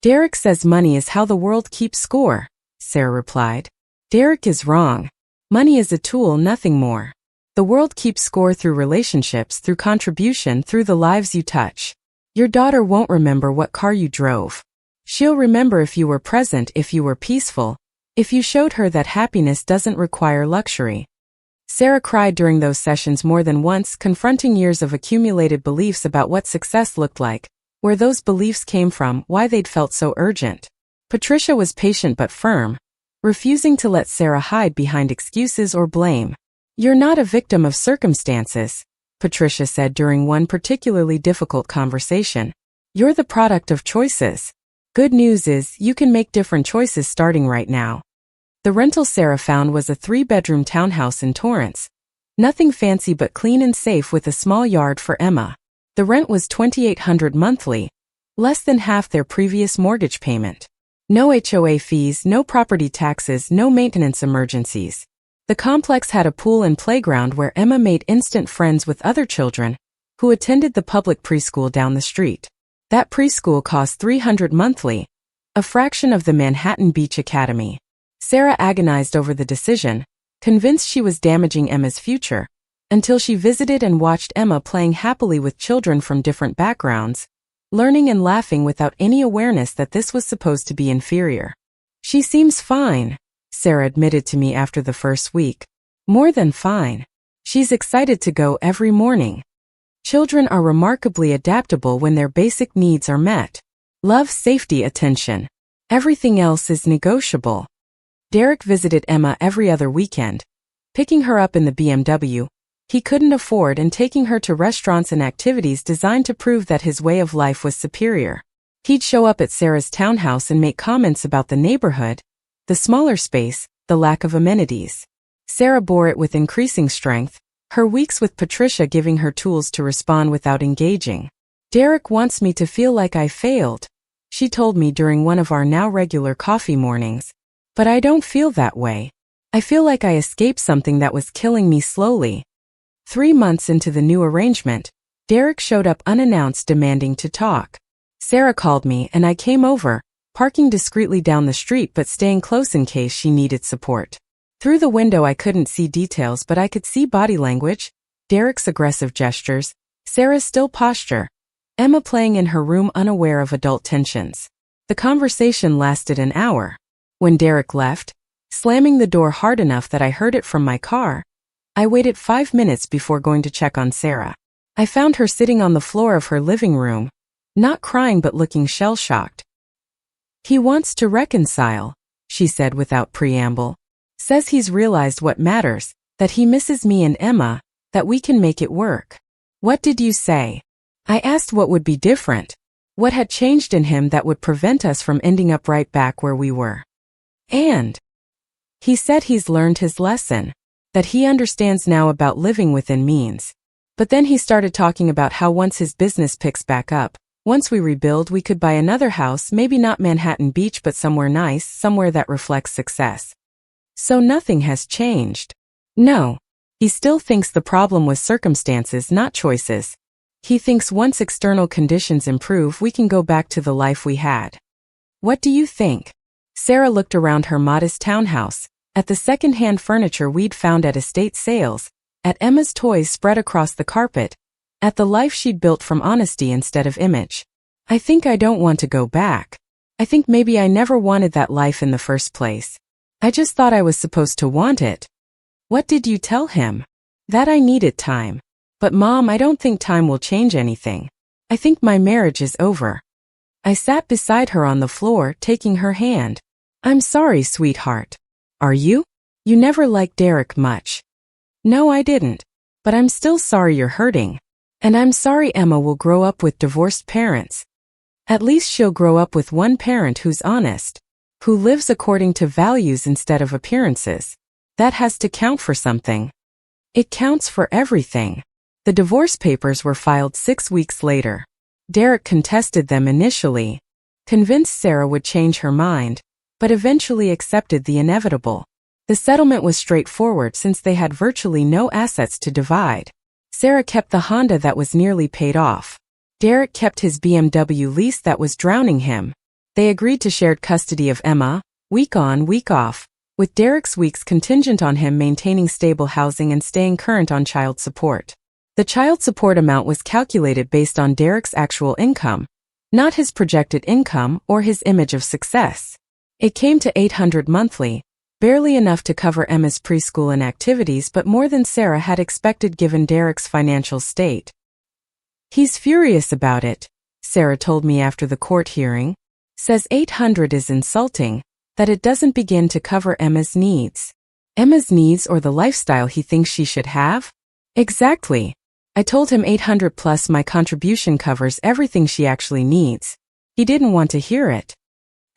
Speaker 1: Derek says money is how the world keeps score, Sarah replied. Derek is wrong. Money is a tool, nothing more. The world keeps score through relationships, through contribution, through the lives you touch. Your daughter won't remember what car you drove. She'll remember if you were present, if you were peaceful, if you showed her that happiness doesn't require luxury. Sarah cried during those sessions more than once, confronting years of accumulated beliefs about what success looked like, where those beliefs came from, why they'd felt so urgent. Patricia was patient but firm, refusing to let Sarah hide behind excuses or blame. You're not a victim of circumstances, Patricia said during one particularly difficult conversation. You're the product of choices. Good news is, you can make different choices starting right now. The rental Sarah found was a 3-bedroom townhouse in Torrance. Nothing fancy but clean and safe with a small yard for Emma. The rent was $2,800 monthly, less than half their previous mortgage payment. No HOA fees, no property taxes, no maintenance emergencies. The complex had a pool and playground where Emma made instant friends with other children who attended the public preschool down the street. That preschool cost $300 monthly, a fraction of the Manhattan Beach Academy. Sarah agonized over the decision, convinced she was damaging Emma's future, until she visited and watched Emma playing happily with children from different backgrounds, learning and laughing without any awareness that this was supposed to be inferior. She seems fine, Sarah admitted to me after the first week. More than fine. She's excited to go every morning. Children are remarkably adaptable when their basic needs are met. Love, safety, attention. Everything else is negotiable. Derek visited Emma every other weekend, picking her up in the BMW he couldn't afford and taking her to restaurants and activities designed to prove that his way of life was superior. He'd show up at Sarah's townhouse and make comments about the neighborhood, the smaller space, the lack of amenities. Sarah bore it with increasing strength, her weeks with Patricia giving her tools to respond without engaging. Derek wants me to feel like I failed, she told me during one of our now regular coffee mornings. But I don't feel that way. I feel like I escaped something that was killing me slowly. 3 months into the new arrangement, Derek showed up unannounced demanding to talk. Sarah called me and I came over, parking discreetly down the street but staying close in case she needed support. Through the window I couldn't see details but I could see body language, Derek's aggressive gestures, Sarah's still posture, Emma playing in her room unaware of adult tensions. The conversation lasted an hour. When Derek left, slamming the door hard enough that I heard it from my car, I waited 5 minutes before going to check on Sarah. I found her sitting on the floor of her living room, not crying but looking shell-shocked. He wants to reconcile, she said without preamble. Says he's realized what matters, that he misses me and Emma, that we can make it work. What did you say? I asked what would be different, what had changed in him that would prevent us from ending up right back where we were. And he said he's learned his lesson, that he understands now about living within means. But then he started talking about how once his business picks back up, once we rebuild we could buy another house, maybe not Manhattan Beach but somewhere nice, somewhere that reflects success. So nothing has changed. No. He still thinks the problem was circumstances, not choices. He thinks once external conditions improve we can go back to the life we had. What do you think? Sarah looked around her modest townhouse, at the second-hand furniture we'd found at estate sales, at Emma's toys spread across the carpet, at the life she'd built from honesty instead of image. I think I don't want to go back. I think maybe I never wanted that life in the first place. I just thought I was supposed to want it. What did you tell him? That I needed time. But Mom, I don't think time will change anything. I think my marriage is over. I sat beside her on the floor, taking her hand. I'm sorry, sweetheart. Are you? You never liked Derek much. No, I didn't. But I'm still sorry you're hurting. And I'm sorry Emma will grow up with divorced parents. At least she'll grow up with one parent who's honest, who lives according to values instead of appearances. That has to count for something. It counts for everything. The divorce papers were filed 6 weeks later. Derek contested them initially, convinced Sarah would change her mind, but eventually accepted the inevitable. The settlement was straightforward since they had virtually no assets to divide. Sarah kept the Honda that was nearly paid off. Derek kept his BMW lease that was drowning him. They agreed to shared custody of Emma, week on, week off, with Derek's weeks contingent on him maintaining stable housing and staying current on child support. The child support amount was calculated based on Derek's actual income, not his projected income or his image of success. It came to $800 monthly, barely enough to cover Emma's preschool and activities but more than Sarah had expected given Derek's financial state. He's furious about it, Sarah told me after the court hearing. Says $800 is insulting, that it doesn't begin to cover Emma's needs. Emma's needs or the lifestyle he thinks she should have? Exactly. I told him $800 plus my contribution covers everything she actually needs. He didn't want to hear it.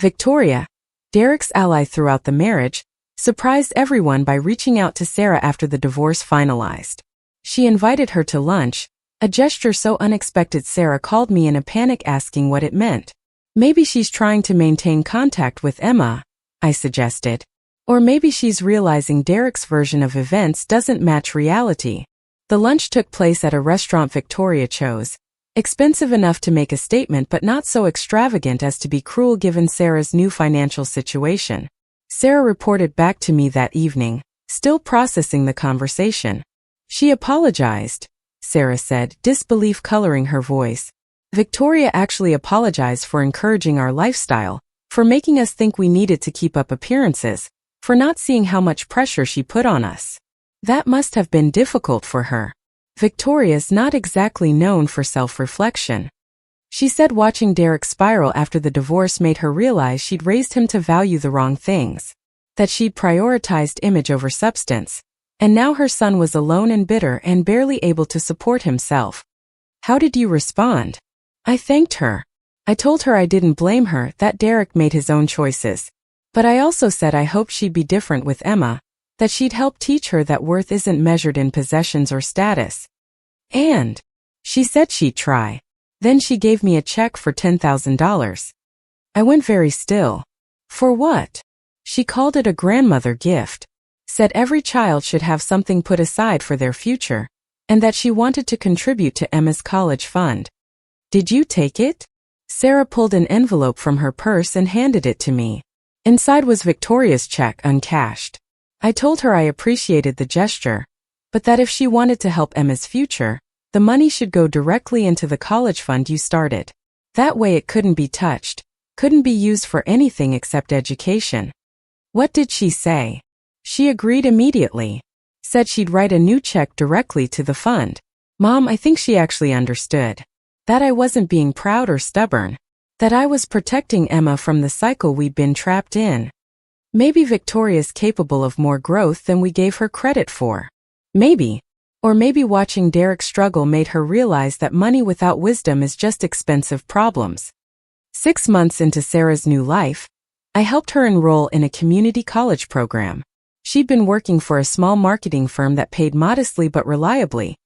Speaker 1: Victoria, Derek's ally throughout the marriage, surprised everyone by reaching out to Sarah after the divorce finalized. She invited her to lunch, a gesture so unexpected Sarah called me in a panic asking what it meant. Maybe she's trying to maintain contact with Emma, I suggested. Or maybe she's realizing Derek's version of events doesn't match reality. The lunch took place at a restaurant Victoria chose, expensive enough to make a statement but not so extravagant as to be cruel given Sarah's new financial situation. Sarah reported back to me that evening, still processing the conversation. She apologized, Sarah said, disbelief coloring her voice. Victoria actually apologized for encouraging our lifestyle, for making us think we needed to keep up appearances, for not seeing how much pressure she put on us. That must have been difficult for her. Victoria's not exactly known for self-reflection. She said watching Derek spiral after the divorce made her realize she'd raised him to value the wrong things, that she'd prioritized image over substance, and now her son was alone and bitter and barely able to support himself. How did you respond? I thanked her. I told her I didn't blame her, that Derek made his own choices. But I also said I hoped she'd be different with Emma, that she'd help teach her that worth isn't measured in possessions or status. And she said she'd try. Then she gave me a check for $10,000. I went very still. For what? She called it a grandmother gift. Said every child should have something put aside for their future, and that she wanted to contribute to Emma's college fund. Did you take it? Sarah pulled an envelope from her purse and handed it to me. Inside was Victoria's check uncashed. I told her I appreciated the gesture, but that if she wanted to help Emma's future, the money should go directly into the college fund you started. That way it couldn't be touched, couldn't be used for anything except education. What did she say? She agreed immediately. Said she'd write a new check directly to the fund. Mom, I think she actually understood. That I wasn't being proud or stubborn. That I was protecting Emma from the cycle we'd been trapped in. Maybe Victoria's capable of more growth than we gave her credit for. Maybe. Or maybe watching Derek struggle made her realize that money without wisdom is just expensive problems. 6 months into Sarah's new life, I helped her enroll in a community college program. She'd been working for a small marketing firm that paid modestly but reliably,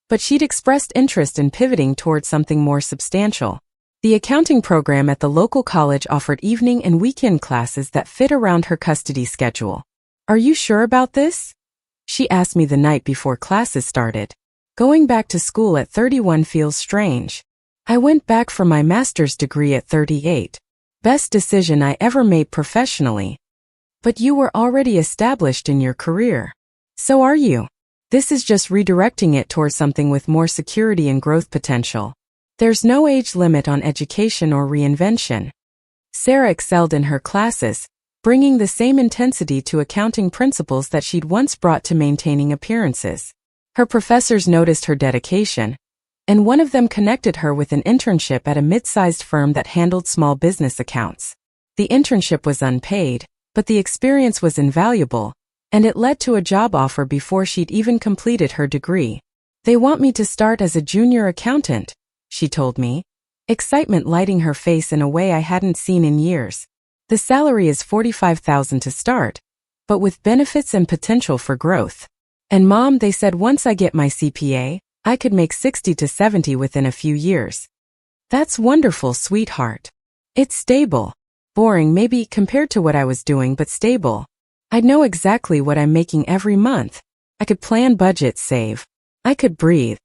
Speaker 1: but she'd expressed interest in pivoting towards something more substantial. The accounting program at the local college offered evening and weekend classes that fit around her custody schedule. Are you sure about this? She asked me the night before classes started. Going back to school at 31 feels strange. I went back for my master's degree at 38. Best decision I ever made professionally. But you were already established in your career. So are you. This is just redirecting it towards something with more security and growth potential. There's no age limit on education or reinvention. Sarah excelled in her classes, bringing the same intensity to accounting principles that she'd once brought to maintaining appearances. Her professors noticed her dedication, and one of them connected her with an internship at a mid-sized firm that handled small business accounts. The internship was unpaid, but the experience was invaluable, and it led to a job offer before she'd even completed her degree. They want me to start as a junior accountant, she told me, excitement lighting her face in a way I hadn't seen in years. The salary is $45,000 to start, but with benefits and potential for growth. And Mom, they said once I get my CPA, I could make 60 to 70 within a few years. That's wonderful, sweetheart. It's stable. Boring maybe compared to what I was doing, but stable. I'd know exactly what I'm making every month. I could plan budgets, save. I could breathe.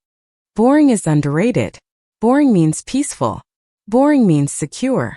Speaker 1: Boring is underrated. Boring means peaceful. Boring means secure.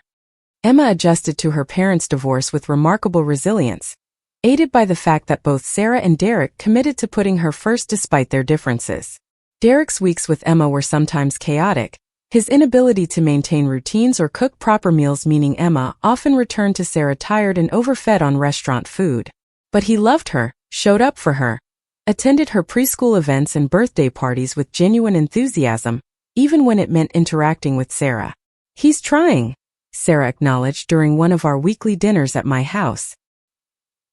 Speaker 1: Emma adjusted to her parents' divorce with remarkable resilience, aided by the fact that both Sarah and Derek committed to putting her first despite their differences. Derek's weeks with Emma were sometimes chaotic, his inability to maintain routines or cook proper meals meaning Emma often returned to Sarah tired and overfed on restaurant food. But he loved her, showed up for her, attended her preschool events and birthday parties with genuine enthusiasm, even when it meant interacting with Sarah. He's trying, Sarah acknowledged during one of our weekly dinners at my house.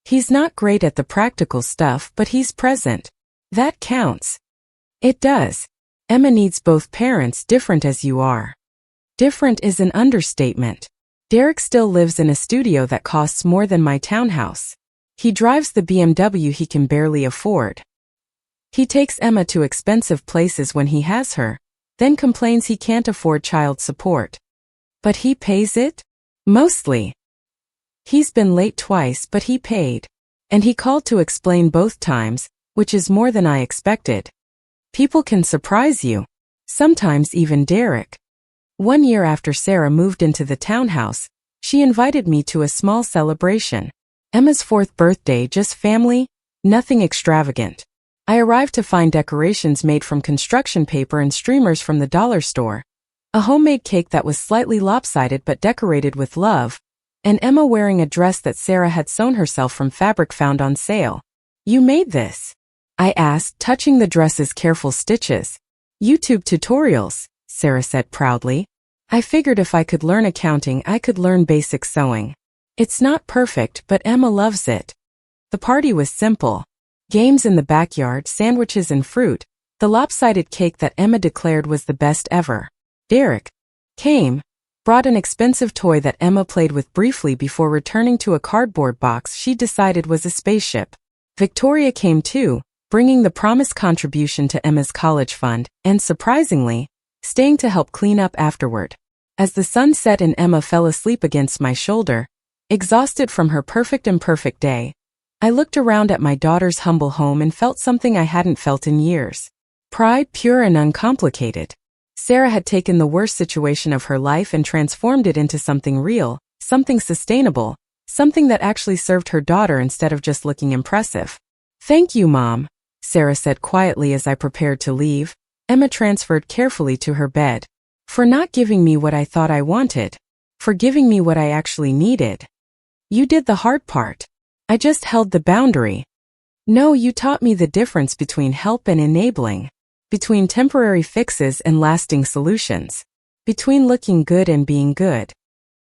Speaker 1: He's not great at the practical stuff, but he's present. That counts. It does. Emma needs both parents, different as you are. Different is an understatement. Derek still lives in a studio that costs more than my townhouse. He drives the BMW he can barely afford. He takes Emma to expensive places when he has her, then complains he can't afford child support. But he pays it? Mostly. He's been late twice, but he paid. And he called to explain both times, which is more than I expected. People can surprise you. Sometimes even Derek. 1 year after Sarah moved into the townhouse, she invited me to a small celebration. Emma's 4th birthday, just family, nothing extravagant. I arrived to find decorations made from construction paper and streamers from the dollar store, a homemade cake that was slightly lopsided but decorated with love, and Emma wearing a dress that Sarah had sewn herself from fabric found on sale. You made this? I asked, touching the dress's careful stitches. YouTube tutorials, Sarah said proudly. I figured if I could learn accounting, I could learn basic sewing. It's not perfect, but Emma loves it. The party was simple. Games in the backyard, sandwiches and fruit, the lopsided cake that Emma declared was the best ever. Derek came, brought an expensive toy that Emma played with briefly before returning to a cardboard box she decided was a spaceship. Victoria came too, bringing the promised contribution to Emma's college fund, and surprisingly, staying to help clean up afterward. As the sun set and Emma fell asleep against my shoulder, exhausted from her perfect imperfect day, I looked around at my daughter's humble home and felt something I hadn't felt in years. Pride, pure and uncomplicated. Sarah had taken the worst situation of her life and transformed it into something real, something sustainable, something that actually served her daughter instead of just looking impressive. "Thank you, Mom," Sarah said quietly as I prepared to leave. Emma transferred carefully to her bed. "For not giving me what I thought I wanted. For giving me what I actually needed. You did the hard part. I just held the boundary. No, you taught me the difference between help and enabling. Between temporary fixes and lasting solutions. Between looking good and being good."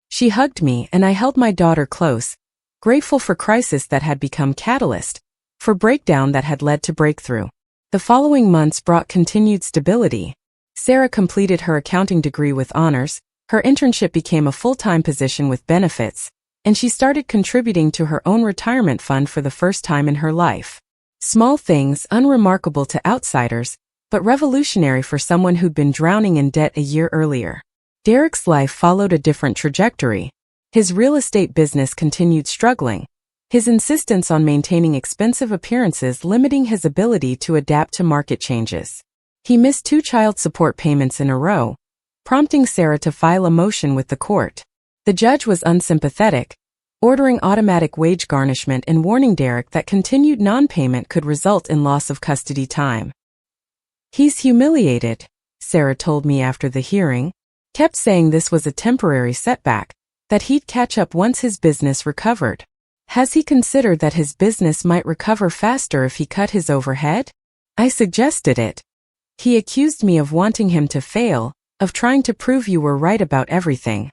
Speaker 1: She hugged me and I held my daughter close, grateful for crisis that had become catalyst, for breakdown that had led to breakthrough. The following months brought continued stability. Sarah completed her accounting degree with honors, her internship became a full-time position with benefits, and she started contributing to her own retirement fund for the first time in her life. Small things, unremarkable to outsiders, but revolutionary for someone who'd been drowning in debt a year earlier. Derek's life followed a different trajectory. His real estate business continued struggling, his insistence on maintaining expensive appearances limiting his ability to adapt to market changes. He missed 2 child support payments in a row, prompting Sarah to file a motion with the court. The judge was unsympathetic, ordering automatic wage garnishment and warning Derek that continued non-payment could result in loss of custody time. "He's humiliated," Sarah told me after the hearing, kept saying this was a temporary setback, that he'd catch up once his business recovered. Has he considered that his business might recover faster if he cut his overhead? I suggested it. He accused me of wanting him to fail, of trying to prove you were right about everything.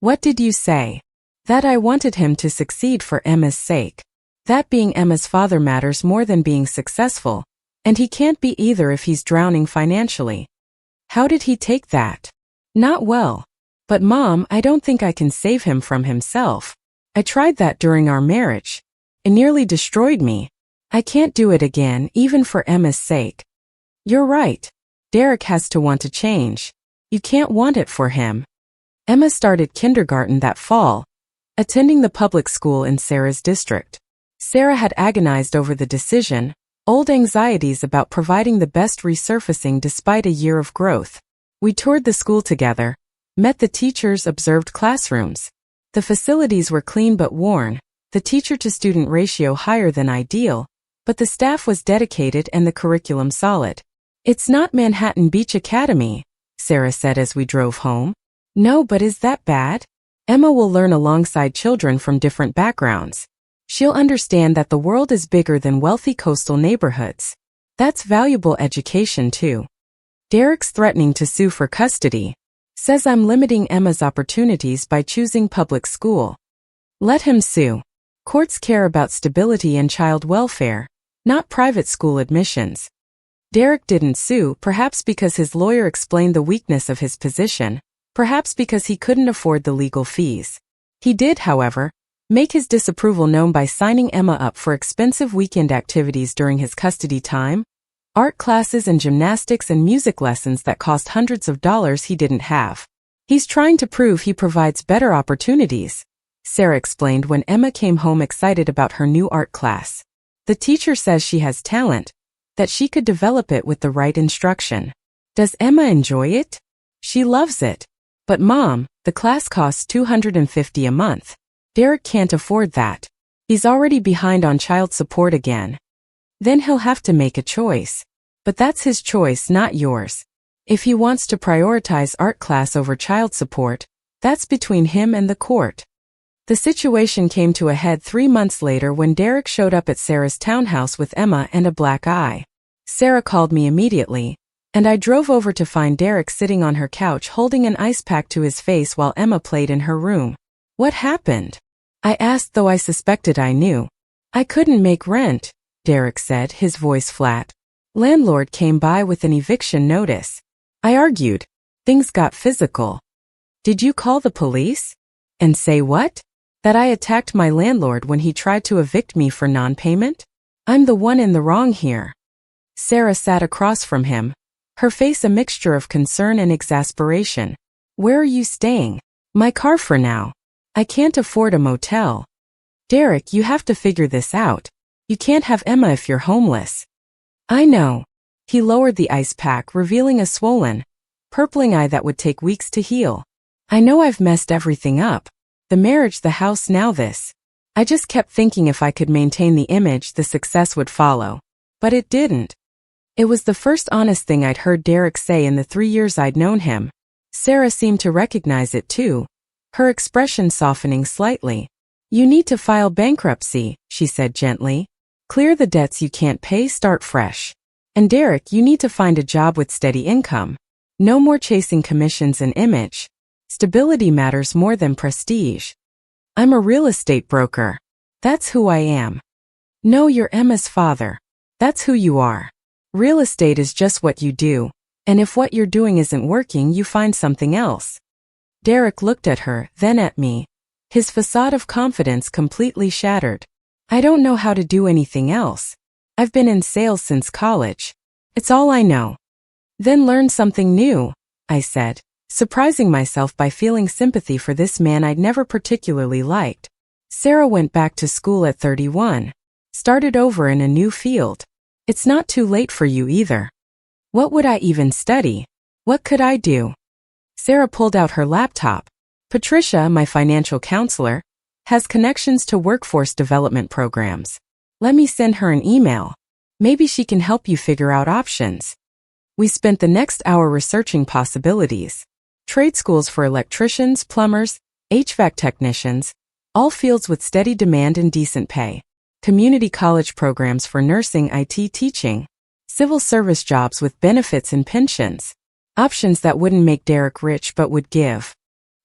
Speaker 1: What did you say? That I wanted him to succeed for Emma's sake. That being Emma's father matters more than being successful, and he can't be either if he's drowning financially. How did he take that? Not well. But Mom, I don't think I can save him from himself. I tried that during our marriage. It nearly destroyed me. I can't do it again, even for Emma's sake. You're right. Derek has to want to change. You can't want it for him. Emma started kindergarten that fall, attending the public school in Sarah's district. Sarah had agonized over the decision, old anxieties about providing the best resurfacing despite a year of growth. We toured the school together, met the teachers, observed classrooms. The facilities were clean but worn, the teacher-to-student ratio higher than ideal, but the staff was dedicated and the curriculum solid. "It's not Manhattan Beach Academy," Sarah said as we drove home. "No, but is that bad? Emma will learn alongside children from different backgrounds. She'll understand that the world is bigger than wealthy coastal neighborhoods. That's valuable education too." Derek's threatening to sue for custody. Says I'm limiting Emma's opportunities by choosing public school. Let him sue. Courts care about stability and child welfare, not private school admissions. Derek didn't sue, perhaps because his lawyer explained the weakness of his position, perhaps because he couldn't afford the legal fees. He did, however, make his disapproval known by signing Emma up for expensive weekend activities during his custody time, art classes and gymnastics and music lessons that cost hundreds of dollars he didn't have. He's trying to prove he provides better opportunities, Sarah explained when Emma came home excited about her new art class. The teacher says she has talent, that she could develop it with the right instruction. Does Emma enjoy it? She loves it. But Mom, the class costs $250 a month. Derek can't afford that. He's already behind on child support again. Then he'll have to make a choice. But that's his choice, not yours. If he wants to prioritize art class over child support, that's between him and the court. The situation came to a head 3 months later when Derek showed up at Sarah's townhouse with Emma and a black eye. Sarah called me immediately, And I drove over to find Derek sitting on her couch holding an ice pack to his face while Emma played in her room. What happened? I asked, though I suspected I knew. I couldn't make rent, Derek said, his voice flat. Landlord came by with an eviction notice. I argued. Things got physical. Did you call the police? And say what? That I attacked my landlord when he tried to evict me for non-payment? I'm the one in the wrong here. Sarah sat across from him, her face a mixture of concern and exasperation. Where are you staying? My car for now. I can't afford a motel. Derek, you have to figure this out. You can't have Emma if you're homeless. I know. He lowered the ice pack, revealing a swollen, purpling eye that would take weeks to heal. I know I've messed everything up. The marriage, the house, now this. I just kept thinking if I could maintain the image, the success would follow. But it didn't. It was the first honest thing I'd heard Derek say in the 3 years I'd known him. Sarah seemed to recognize it too, her expression softening slightly. You need to file bankruptcy, she said gently. Clear the debts you can't pay, start fresh. And Derek, you need to find a job with steady income. No more chasing commissions and image. Stability matters more than prestige. I'm a real estate broker. That's who I am. No, you're Emma's father. That's who you are. Real estate is just what you do, and if what you're doing isn't working, you find something else. Derek looked at her, then at me. His facade of confidence completely shattered. I don't know how to do anything else. I've been in sales since college. It's all I know. Then learn something new, I said, surprising myself by feeling sympathy for this man I'd never particularly liked. Sarah went back to school at 31. Started over in a new field. It's not too late for you either. What would I even study? What could I do? Sarah pulled out her laptop. Patricia, my financial counselor, has connections to workforce development programs. Let me send her an email. Maybe she can help you figure out options. We spent the next hour researching possibilities. Trade schools for electricians, plumbers, HVAC technicians, all fields with steady demand and decent pay. Community college programs for nursing, IT teaching. Civil service jobs with benefits and pensions. Options that wouldn't make Derek rich but would give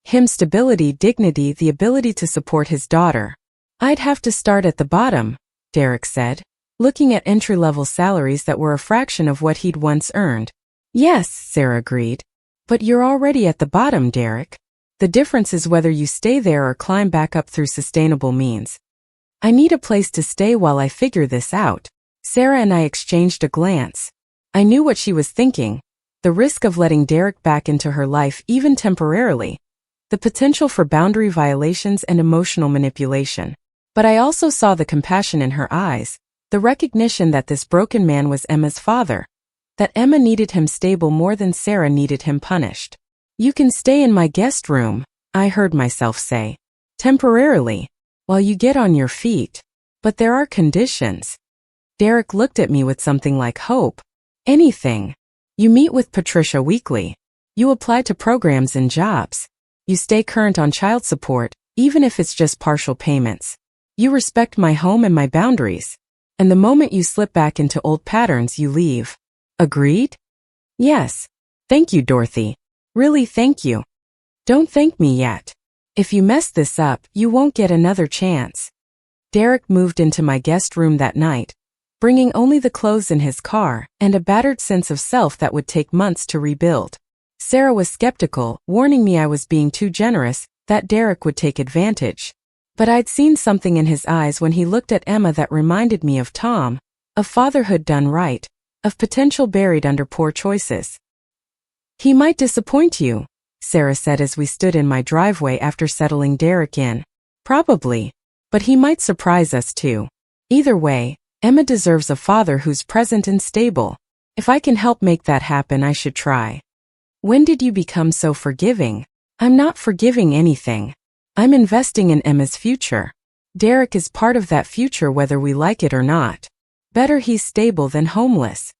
Speaker 1: him stability, dignity, the ability to support his daughter. I'd have to start at the bottom, Derek said, looking at entry-level salaries that were a fraction of what he'd once earned. Yes, Sarah agreed. But you're already at the bottom, Derek. The difference is whether you stay there or climb back up through sustainable means. I need a place to stay while I figure this out. Sarah and I exchanged a glance. I knew what she was thinking. The risk of letting Derek back into her life even temporarily. The potential for boundary violations and emotional manipulation. But I also saw the compassion in her eyes, the recognition that this broken man was Emma's father, that Emma needed him stable more than Sarah needed him punished. You can stay in my guest room, I heard myself say. Temporarily, while you get on your feet. But there are conditions. Derek looked at me with something like hope. Anything. You meet with Patricia weekly. You apply to programs and jobs. You stay current on child support, even if it's just partial payments. You respect my home and my boundaries. And the moment you slip back into old patterns, you leave. Agreed? Yes. Thank you, Dorothy. Really, thank you. Don't thank me yet. If you mess this up, you won't get another chance. Derek moved into my guest room that night, bringing only the clothes in his car and a battered sense of self that would take months to rebuild. Sarah was skeptical, warning me I was being too generous, that Derek would take advantage. But I'd seen something in his eyes when he looked at Emma that reminded me of Tom, of fatherhood done right, of potential buried under poor choices. He might disappoint you, Sarah said as we stood in my driveway after settling Derek in. Probably. But he might surprise us too. Either way, Emma deserves a father who's present and stable. If I can help make that happen, I should try. When did you become so forgiving? I'm not forgiving anything. I'm investing in Emma's future. Derek is part of that future whether we like it or not. Better he's stable than homeless.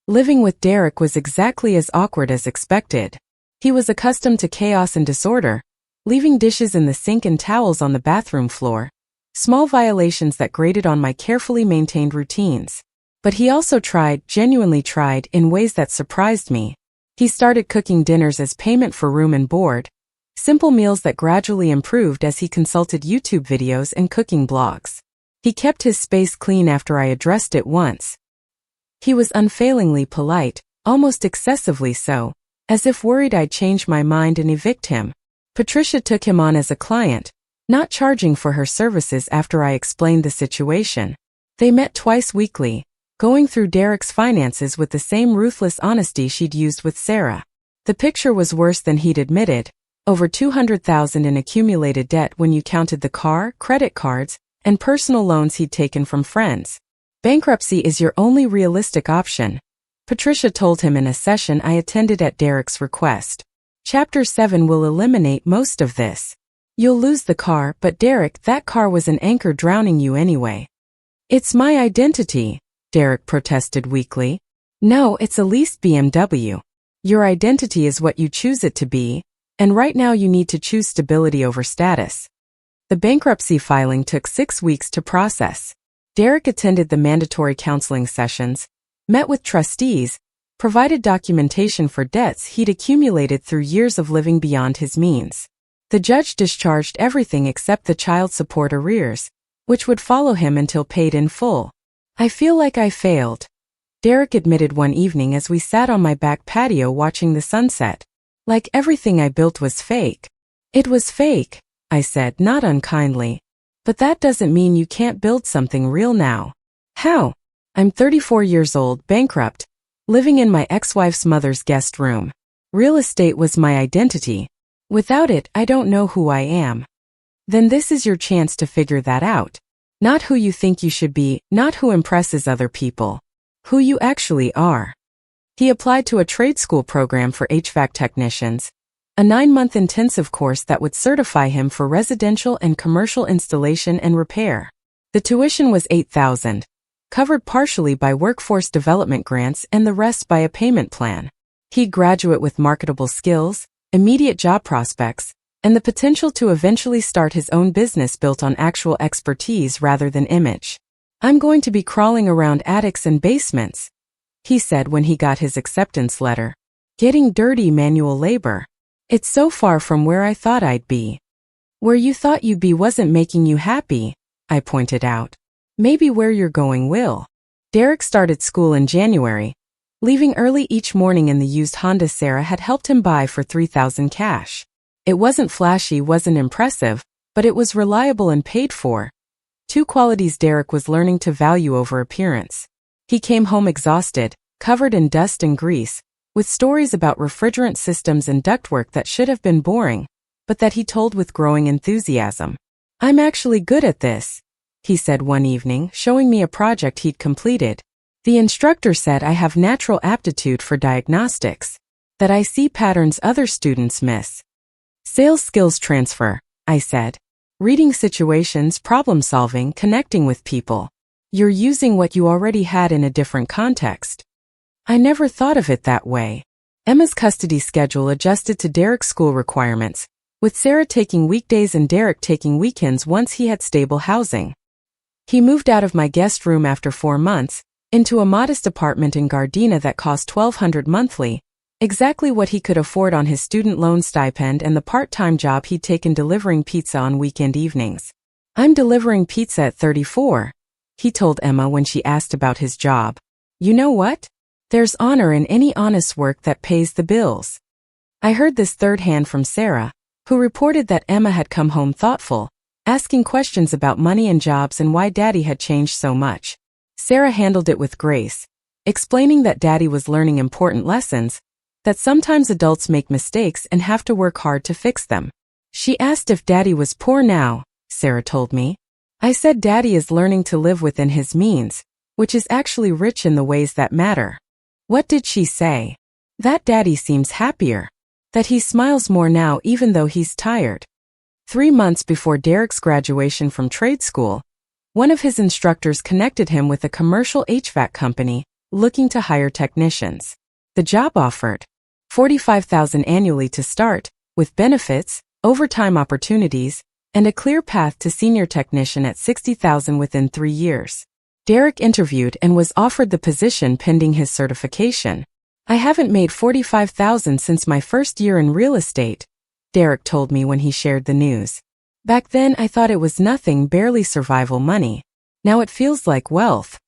Speaker 1: Living with Derek was exactly as awkward as expected. He was accustomed to chaos and disorder, leaving dishes in the sink and towels on the bathroom floor, small violations that grated on my carefully maintained routines. But he also genuinely tried, in ways that surprised me. He started cooking dinners as payment for room and board, simple meals that gradually improved as he consulted YouTube videos and cooking blogs. He kept his space clean after I addressed it once. He was unfailingly polite, almost excessively so, as if worried I'd change my mind and evict him. Patricia took him on as a client, not charging for her services after I explained the situation. They met twice weekly, going through Derek's finances with the same ruthless honesty she'd used with Sarah. The picture was worse than he'd admitted, over $200,000 in accumulated debt when you counted the car, credit cards, and personal loans he'd taken from friends. Bankruptcy is your only realistic option, Patricia told him in a session I attended at Derek's request. Chapter 7 will eliminate most of this. You'll lose the car, but Derek, that car was an anchor drowning you anyway. It's my identity, Derek protested weakly. No, it's a leased BMW. Your identity is what you choose it to be, and right now you need to choose stability over status. The bankruptcy filing took 6 weeks to process. Derek attended the mandatory counseling sessions, met with trustees, provided documentation for debts he'd accumulated through years of living beyond his means. The judge discharged everything except the child support arrears, which would follow him until paid in full. I feel like I failed, Derek admitted one evening as we sat on my back patio watching the sunset. Like everything I built was fake. It was fake, I said, not unkindly. But that doesn't mean you can't build something real now. How? I'm 34 years old, bankrupt, living in my ex-wife's mother's guest room. Real estate was my identity. Without it, I don't know who I am. Then this is your chance to figure that out. Not who you think you should be, not who impresses other people. Who you actually are. He applied to a trade school program for HVAC technicians, a 9-month intensive course that would certify him for residential and commercial installation and repair. The tuition was $8,000, covered partially by workforce development grants and the rest by a payment plan. He'd graduate with marketable skills, immediate job prospects, and the potential to eventually start his own business built on actual expertise rather than image. I'm going to be crawling around attics and basements, he said when he got his acceptance letter. Getting dirty manual labor. It's so far from where I thought I'd be. Where you thought you'd be wasn't making you happy, I pointed out. Maybe where you're going will. Derek started school in January, leaving early each morning in the used Honda Sarah had helped him buy for $3,000 cash. It wasn't flashy, wasn't impressive, but it was reliable and paid for. 2 qualities Derek was learning to value over appearance. He came home exhausted, covered in dust and grease, with stories about refrigerant systems and ductwork that should have been boring, but that he told with growing enthusiasm. I'm actually good at this, he said one evening, showing me a project he'd completed. The instructor said I have natural aptitude for diagnostics, that I see patterns other students miss. Sales skills transfer, I said. Reading situations, problem solving, connecting with people. You're using what you already had in a different context. I never thought of it that way. Emma's custody schedule adjusted to Derek's school requirements, with Sarah taking weekdays and Derek taking weekends once he had stable housing. He moved out of my guest room after 4 months, into a modest apartment in Gardena that cost $1,200 monthly, exactly what he could afford on his student loan stipend and the part-time job he'd taken delivering pizza on weekend evenings. I'm delivering pizza at 34, he told Emma when she asked about his job. You know what? There's honor in any honest work that pays the bills. I heard this third hand from Sarah, who reported that Emma had come home thoughtful, asking questions about money and jobs and why Daddy had changed so much. Sarah handled it with grace, explaining that Daddy was learning important lessons, that sometimes adults make mistakes and have to work hard to fix them. She asked if Daddy was poor now, Sarah told me. I said Daddy is learning to live within his means, which is actually rich in the ways that matter. What did she say? That Daddy seems happier. That he smiles more now even though he's tired. 3 months before Derek's graduation from trade school, one of his instructors connected him with a commercial HVAC company looking to hire technicians. The job offered $45,000 annually to start, with benefits, overtime opportunities, and a clear path to senior technician at $60,000 within 3 years. Derek interviewed and was offered the position pending his certification. I haven't made $45,000 since my first year in real estate, Derek told me when he shared the news. Back then I thought it was nothing, barely survival money. Now it feels like wealth.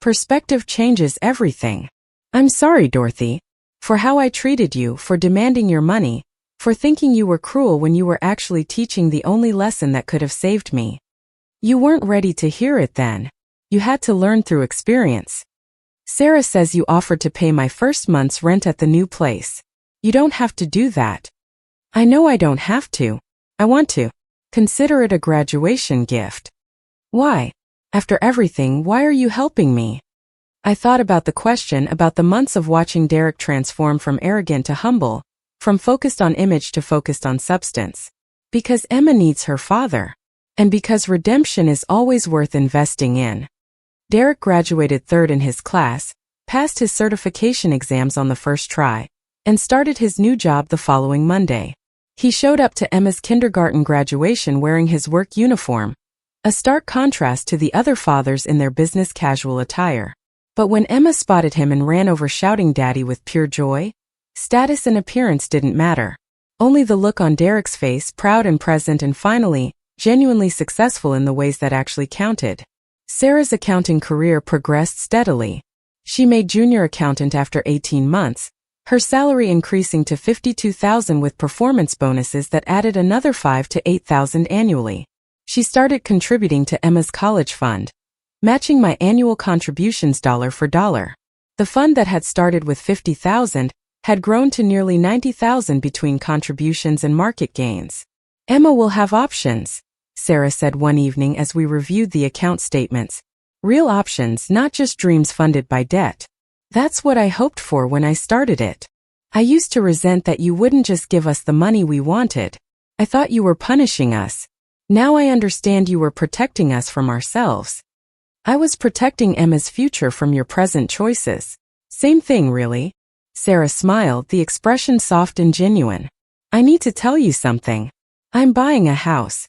Speaker 1: Perspective changes everything. I'm sorry, Dorothy, for how I treated you, for demanding your money, for thinking you were cruel when you were actually teaching the only lesson that could have saved me. You weren't ready to hear it then. You had to learn through experience. Sarah says you offered to pay my first month's rent at the new place. You don't have to do that. I know I don't have to. I want to. Consider it a graduation gift. Why? After everything, why are you helping me? I thought about the question, about the months of watching Derek transform from arrogant to humble, from focused on image to focused on substance. Because Emma needs her father. And because redemption is always worth investing in. Derek graduated third in his class, passed his certification exams on the first try, and started his new job the following Monday. He showed up to Emma's kindergarten graduation wearing his work uniform, a stark contrast to the other fathers in their business casual attire. But when Emma spotted him and ran over shouting "Daddy" with pure joy, status and appearance didn't matter. Only the look on Derek's face, proud and present and finally, genuinely successful in the ways that actually counted. Sarah's accounting career progressed steadily. She made junior accountant after 18 months, her salary increasing to $52,000 with performance bonuses that added another $5,000 to $8,000 annually. She started contributing to Emma's college fund, matching my annual contributions dollar for dollar. The fund that had started with $50,000 had grown to nearly $90,000 between contributions and market gains. Emma will have options, Sarah said one evening as we reviewed the account statements. Real options, not just dreams funded by debt. That's what I hoped for when I started it. I used to resent that you wouldn't just give us the money we wanted. I thought you were punishing us. Now I understand you were protecting us from ourselves. I was protecting Emma's future from your present choices. Same thing, really. Sarah smiled, the expression soft and genuine. I need to tell you something. I'm buying a house.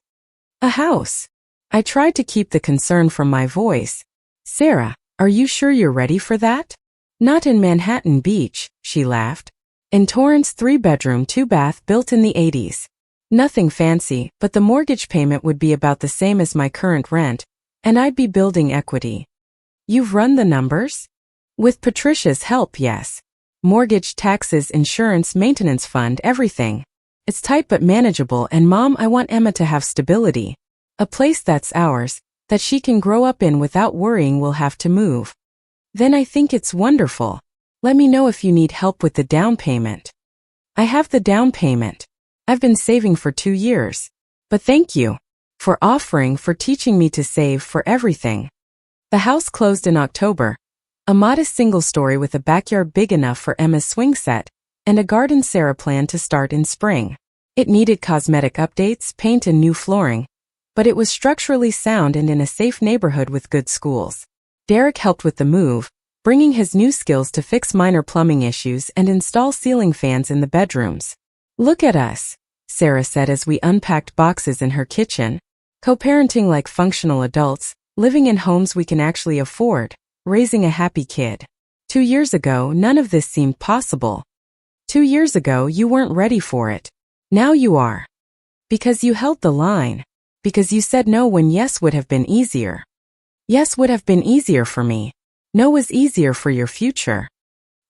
Speaker 1: A house. I tried to keep the concern from my voice. Sarah, are you sure you're ready for that? Not in Manhattan Beach, she laughed. In Torrance, 3-bedroom, 2-bath, built in the 80s. Nothing fancy, but the mortgage payment would be about the same as my current rent, and I'd be building equity. You've run the numbers? With Patricia's help, yes. Mortgage, taxes, insurance, maintenance fund, everything. It's tight but manageable, and Mom, I want Emma to have stability. A place that's ours, that she can grow up in without worrying we'll have to move. Then I think it's wonderful. Let me know if you need help with the down payment. I have the down payment. I've been saving for 2 years. But thank you. For offering, for teaching me to save, for everything. The house closed in October. A modest single story with a backyard big enough for Emma's swing set, and a garden Sarah planned to start in spring. It needed cosmetic updates, paint and new flooring, but it was structurally sound and in a safe neighborhood with good schools. Derek helped with the move, bringing his new skills to fix minor plumbing issues and install ceiling fans in the bedrooms. Look at us, Sarah said as we unpacked boxes in her kitchen, co-parenting like functional adults, living in homes we can actually afford, raising a happy kid. 2 years ago, none of this seemed possible. 2 years ago, you weren't ready for it. Now you are. Because you held the line. Because you said no when yes would have been easier. Yes would have been easier for me. No was easier for your future.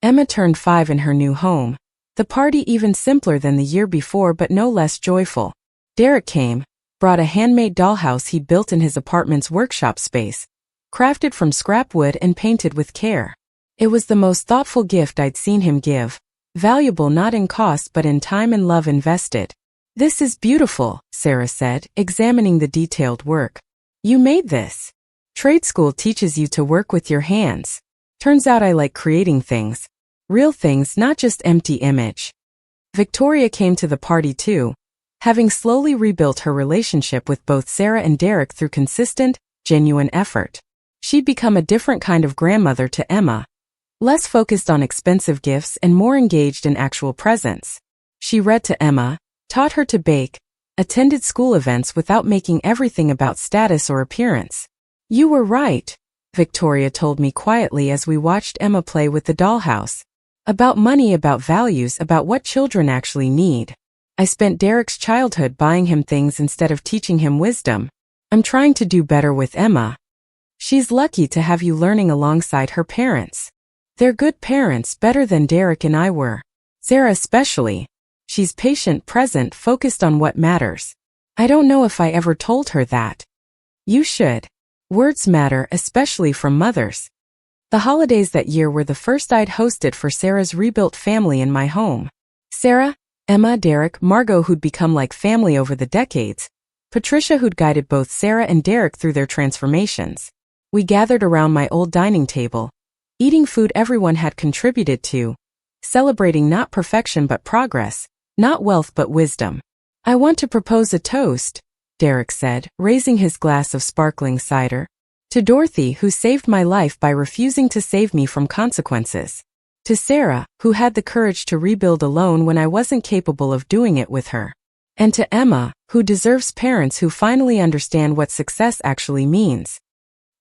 Speaker 1: Emma turned 5 in her new home. The party even simpler than the year before but no less joyful. Derek came, brought a handmade dollhouse he'd built in his apartment's workshop space, crafted from scrap wood and painted with care. It was the most thoughtful gift I'd seen him give. Valuable not in cost but in time and love invested. This is beautiful, Sarah said, examining the detailed work. You made this. Trade school teaches you to work with your hands. Turns out I like creating things. Real things, not just empty image. Victoria came to the party too, having slowly rebuilt her relationship with both Sarah and Derek through consistent, genuine effort. She'd become a different kind of grandmother to Emma. Less focused on expensive gifts and more engaged in actual presence. She read to Emma, taught her to bake, attended school events without making everything about status or appearance. You were right, Victoria told me quietly as we watched Emma play with the dollhouse. About money, about values, about what children actually need. I spent Derek's childhood buying him things instead of teaching him wisdom. I'm trying to do better with Emma. She's lucky to have you learning alongside her parents. They're good parents, better than Derek and I were. Sarah especially. She's patient, present, focused on what matters. I don't know if I ever told her that. You should. Words matter, especially from mothers. The holidays that year were the first I'd hosted for Sarah's rebuilt family in my home. Sarah, Emma, Derek, Margot, who'd become like family over the decades, Patricia, who'd guided both Sarah and Derek through their transformations. We gathered around my old dining table, eating food everyone had contributed to, celebrating not perfection but progress, not wealth but wisdom. I want to propose a toast, Derek said, raising his glass of sparkling cider. To Dorothy, who saved my life by refusing to save me from consequences. To Sarah, who had the courage to rebuild alone when I wasn't capable of doing it with her. And to Emma, who deserves parents who finally understand what success actually means.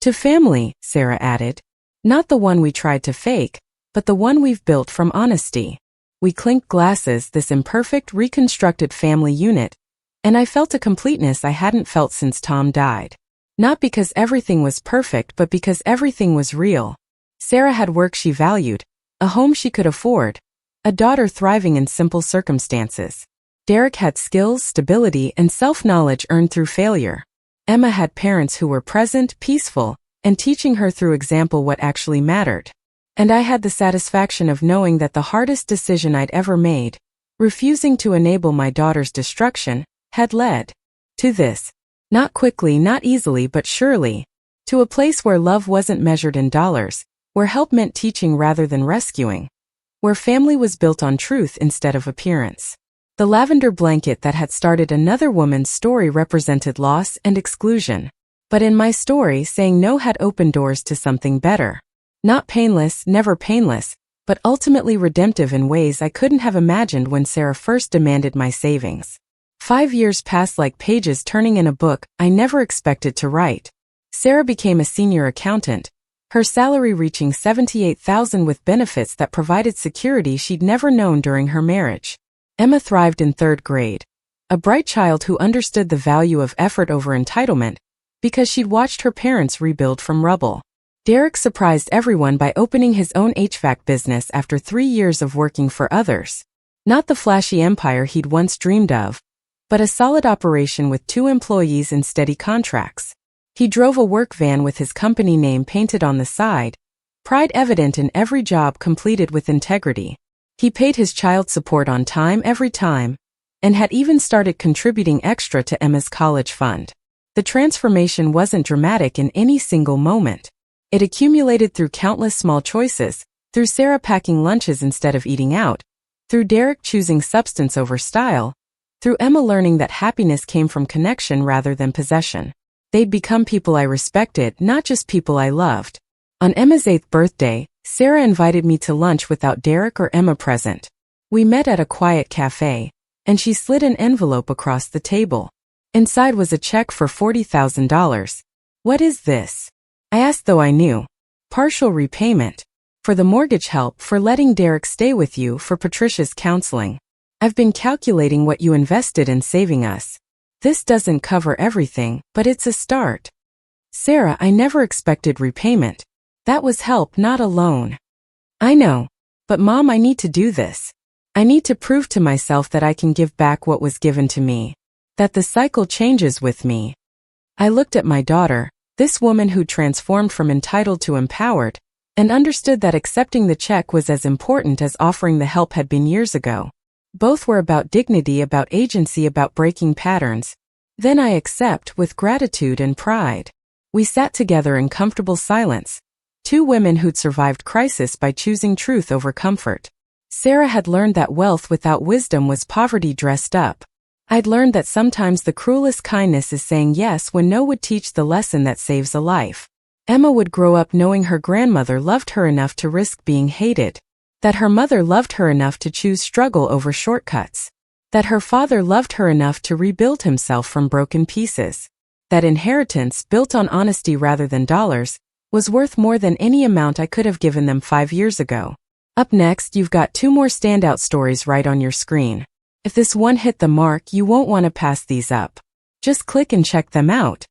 Speaker 1: To family, Sarah added. Not the one we tried to fake, but the one we've built from honesty. We clinked glasses, this imperfect, reconstructed family unit, and I felt a completeness I hadn't felt since Tom died. Not because everything was perfect, but because everything was real. Sarah had work she valued, a home she could afford, a daughter thriving in simple circumstances. Derek had skills, stability, and self-knowledge earned through failure. Emma had parents who were present, peaceful, and teaching her through example what actually mattered. And I had the satisfaction of knowing that the hardest decision I'd ever made, refusing to enable my daughter's destruction, had led to this. Not quickly, not easily, but surely. To a place where love wasn't measured in dollars, where help meant teaching rather than rescuing, where family was built on truth instead of appearance. The lavender blanket that had started another woman's story represented loss and exclusion. But in my story, saying no had opened doors to something better. Not painless, never painless, but ultimately redemptive in ways I couldn't have imagined when Sarah first demanded my savings. 5 years passed like pages turning in a book I never expected to write. Sarah became a senior accountant, her salary reaching $78,000 with benefits that provided security she'd never known during her marriage. Emma thrived in 3rd grade, a bright child who understood the value of effort over entitlement because she'd watched her parents rebuild from rubble. Derek surprised everyone by opening his own HVAC business after 3 years of working for others. Not the flashy empire he'd once dreamed of, but a solid operation with 2 employees and steady contracts. He drove a work van with his company name painted on the side, pride evident in every job completed with integrity. He paid his child support on time every time, and had even started contributing extra to Emma's college fund. The transformation wasn't dramatic in any single moment. It accumulated through countless small choices, through Sarah packing lunches instead of eating out, through Derek choosing substance over style, through Emma learning that happiness came from connection rather than possession. They'd become people I respected, not just people I loved. On Emma's 8th birthday, Sarah invited me to lunch without Derek or Emma present. We met at a quiet cafe, and she slid an envelope across the table. Inside was a check for $40,000. What is this? I asked, though I knew. Partial repayment. For the mortgage help, for letting Derek stay with you, for Patricia's counseling. I've been calculating what you invested in saving us. This doesn't cover everything, but it's a start. Sarah, I never expected repayment. That was help, not a loan. I know. But Mom, I need to do this. I need to prove to myself that I can give back what was given to me. That the cycle changes with me. I looked at my daughter, this woman who transformed from entitled to empowered, and understood that accepting the check was as important as offering the help had been years ago. Both were about dignity, about agency, about breaking patterns. Then I accept with gratitude and pride. We sat together in comfortable silence. 2 women who'd survived crisis by choosing truth over comfort. Sarah had learned that wealth without wisdom was poverty dressed up. I'd learned that sometimes the cruelest kindness is saying yes when no would teach the lesson that saves a life. Emma would grow up knowing her grandmother loved her enough to risk being hated. That her mother loved her enough to choose struggle over shortcuts. That her father loved her enough to rebuild himself from broken pieces. That inheritance, built on honesty rather than dollars, was worth more than any amount I could have given them 5 years ago. Up next, you've got 2 more standout stories right on your screen. If this one hit the mark, you won't want to pass these up. Just click and check them out.